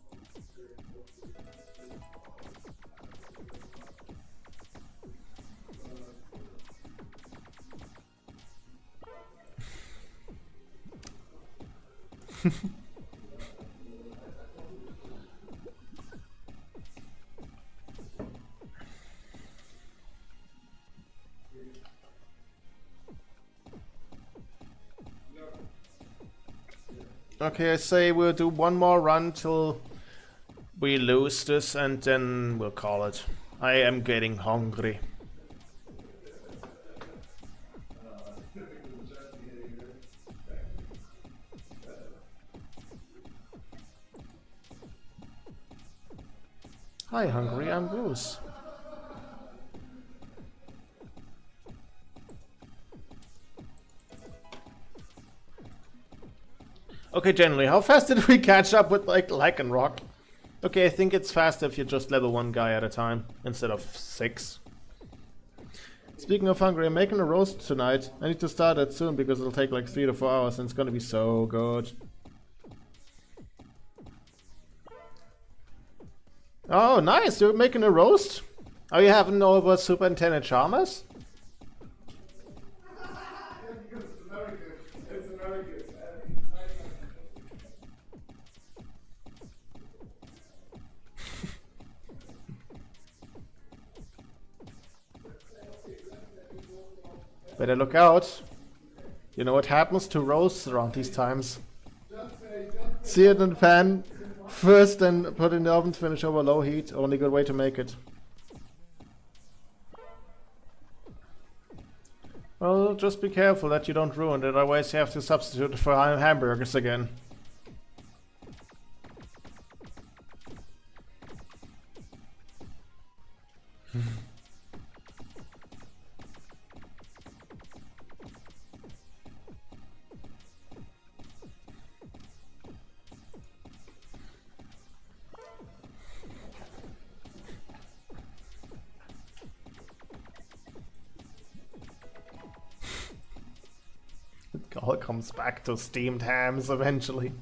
Okay, I say we'll do one more run till we lose this and then we'll call it. I am getting hungry. Hi, Hungry, I'm Bruce. Okay, generally, how fast did we catch up with like Lycanroc? Okay, I think it's faster if you just level one guy at a time instead of 6. Speaking of hungry, I'm making a roast tonight. I need to start it soon because it'll take like 3 to 4 hours and it's gonna be so good. Oh, nice! You're making a roast? Are you having over Superintendent Chalmers? Better look out. You know what happens to roasts around these times. See it in the pan first, then put it in the oven, finish over low heat. Only good way to make it. Well, just be careful that you don't ruin it, otherwise you have to substitute it for hamburgers again. It all comes back to steamed hams eventually.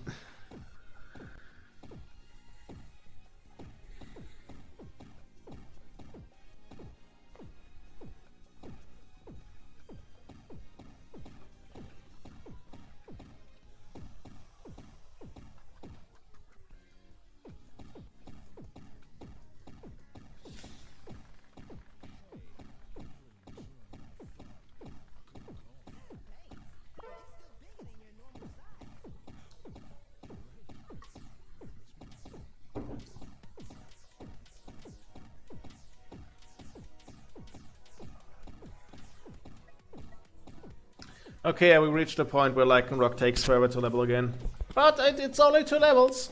Okay, yeah, we reached the point where Lycanroc takes forever to level again. But it's only 2 levels.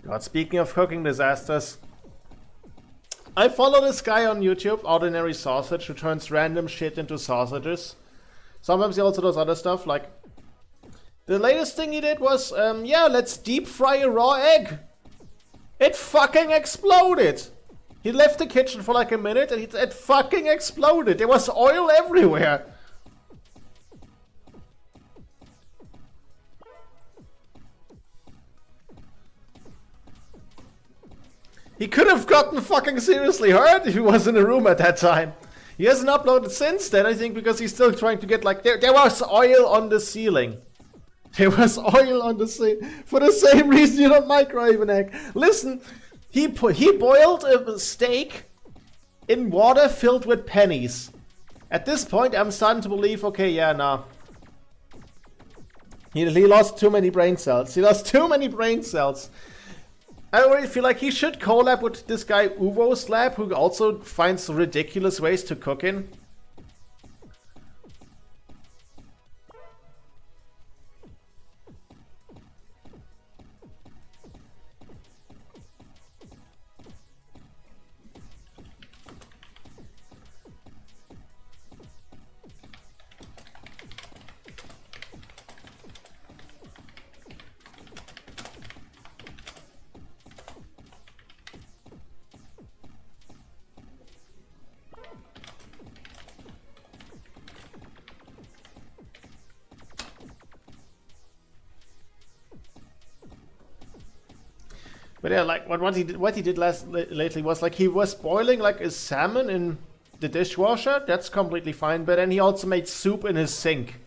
God, speaking of cooking disasters. I follow this guy on YouTube, Ordinary Sausage, who turns random shit into sausages. Sometimes he also does other stuff, like... The latest thing he did was, yeah, let's deep fry a raw egg. It fucking exploded. He left the kitchen for like a minute and it fucking exploded. There was oil everywhere. He could have gotten fucking seriously hurt if he was in the room at that time. He hasn't uploaded since then, I think, because he's still trying to get like... There was oil on the ceiling. There was oil on the ceiling. For the same reason you don't microwave an egg. Listen... He boiled a steak in water filled with pennies. At this point, I'm starting to believe, okay, yeah, nah. He lost too many brain cells. He lost too many brain cells. I already feel like he should collab with this guy Uvo's Lab, who also finds ridiculous ways to cook in. But yeah, like what he did lately was like he was boiling like a salmon in the dishwasher. That's completely fine. But then he also made soup in his sink.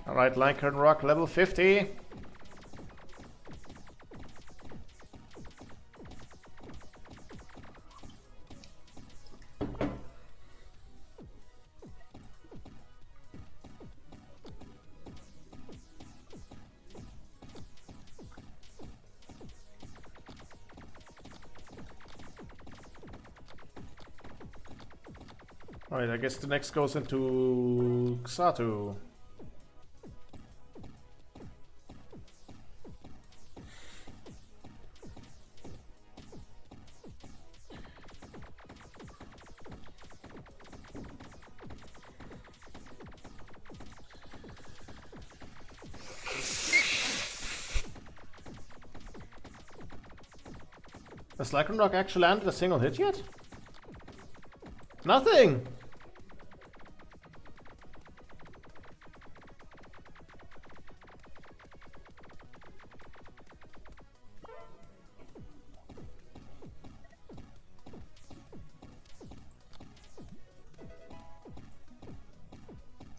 All right, Lycurn Rock level 50. Alright, I guess the next goes into Xatu. Has Lycurn Rock actually landed a single hit yet? Nothing!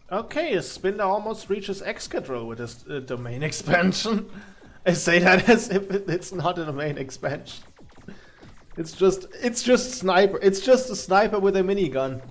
Okay, Spinda almost reaches Excadrill with his domain expansion. I say that as if it's not a domain expansion. It's just sniper. It's just a sniper with a minigun.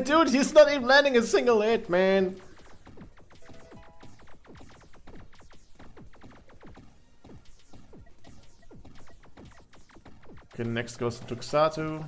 Dude, he's not even landing a single hit, man. Okay, next goes to Xatu.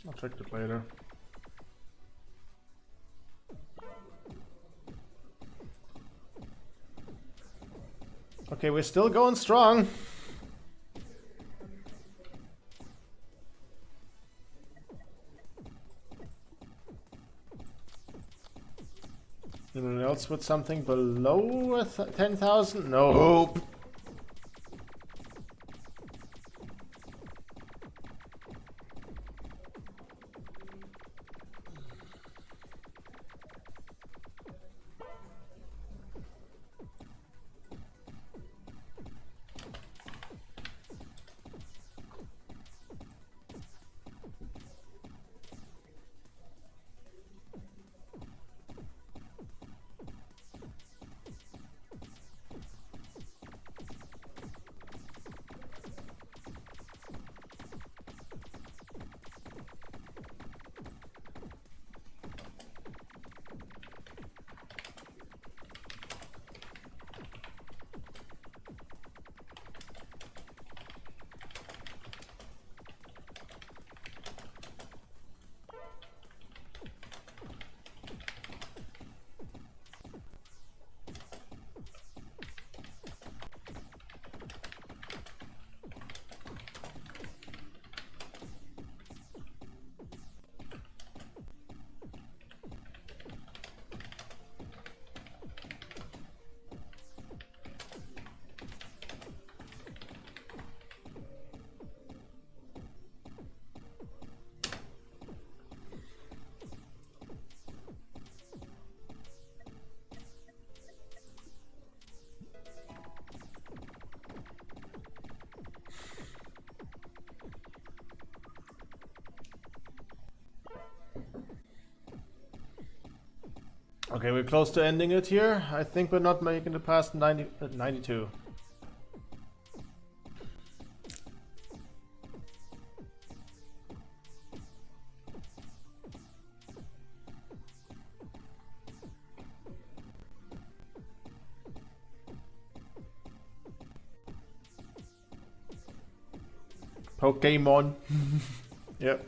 I'll check it later. Okay, we're still going strong. Anyone else with something below 10,000? No. Okay, we're close to ending it here. I think we're not making it past 92. Pokemon. Yep.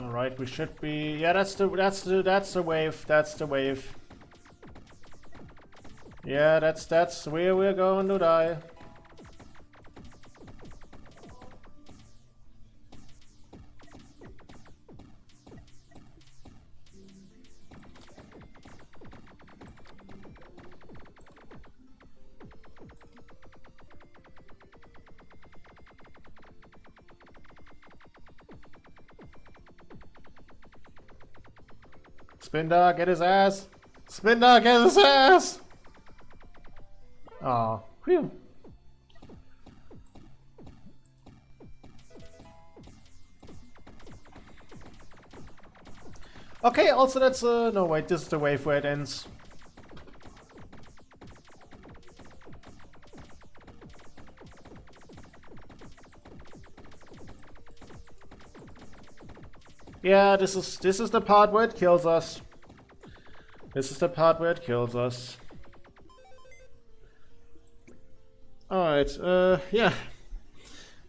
All right, we should be. Yeah, that's the wave. That's the wave. Yeah, that's where we're going to die. Spinda, get his ass! Spinda, get his ass! Aw, phew. Okay, also that's no wait, this is the wave where it ends. Yeah, this is the part where it kills us. This is the part where it kills us. Alright, yeah.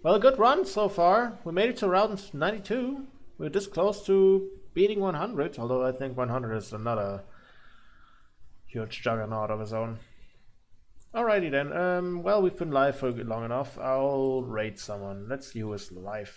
Well, a good run so far. We made it to round 92. We're this close to beating 100, although I think 100 is another huge juggernaut of his own. Alrighty then, well, we've been live for long enough. I'll raid someone. Let's see who is live.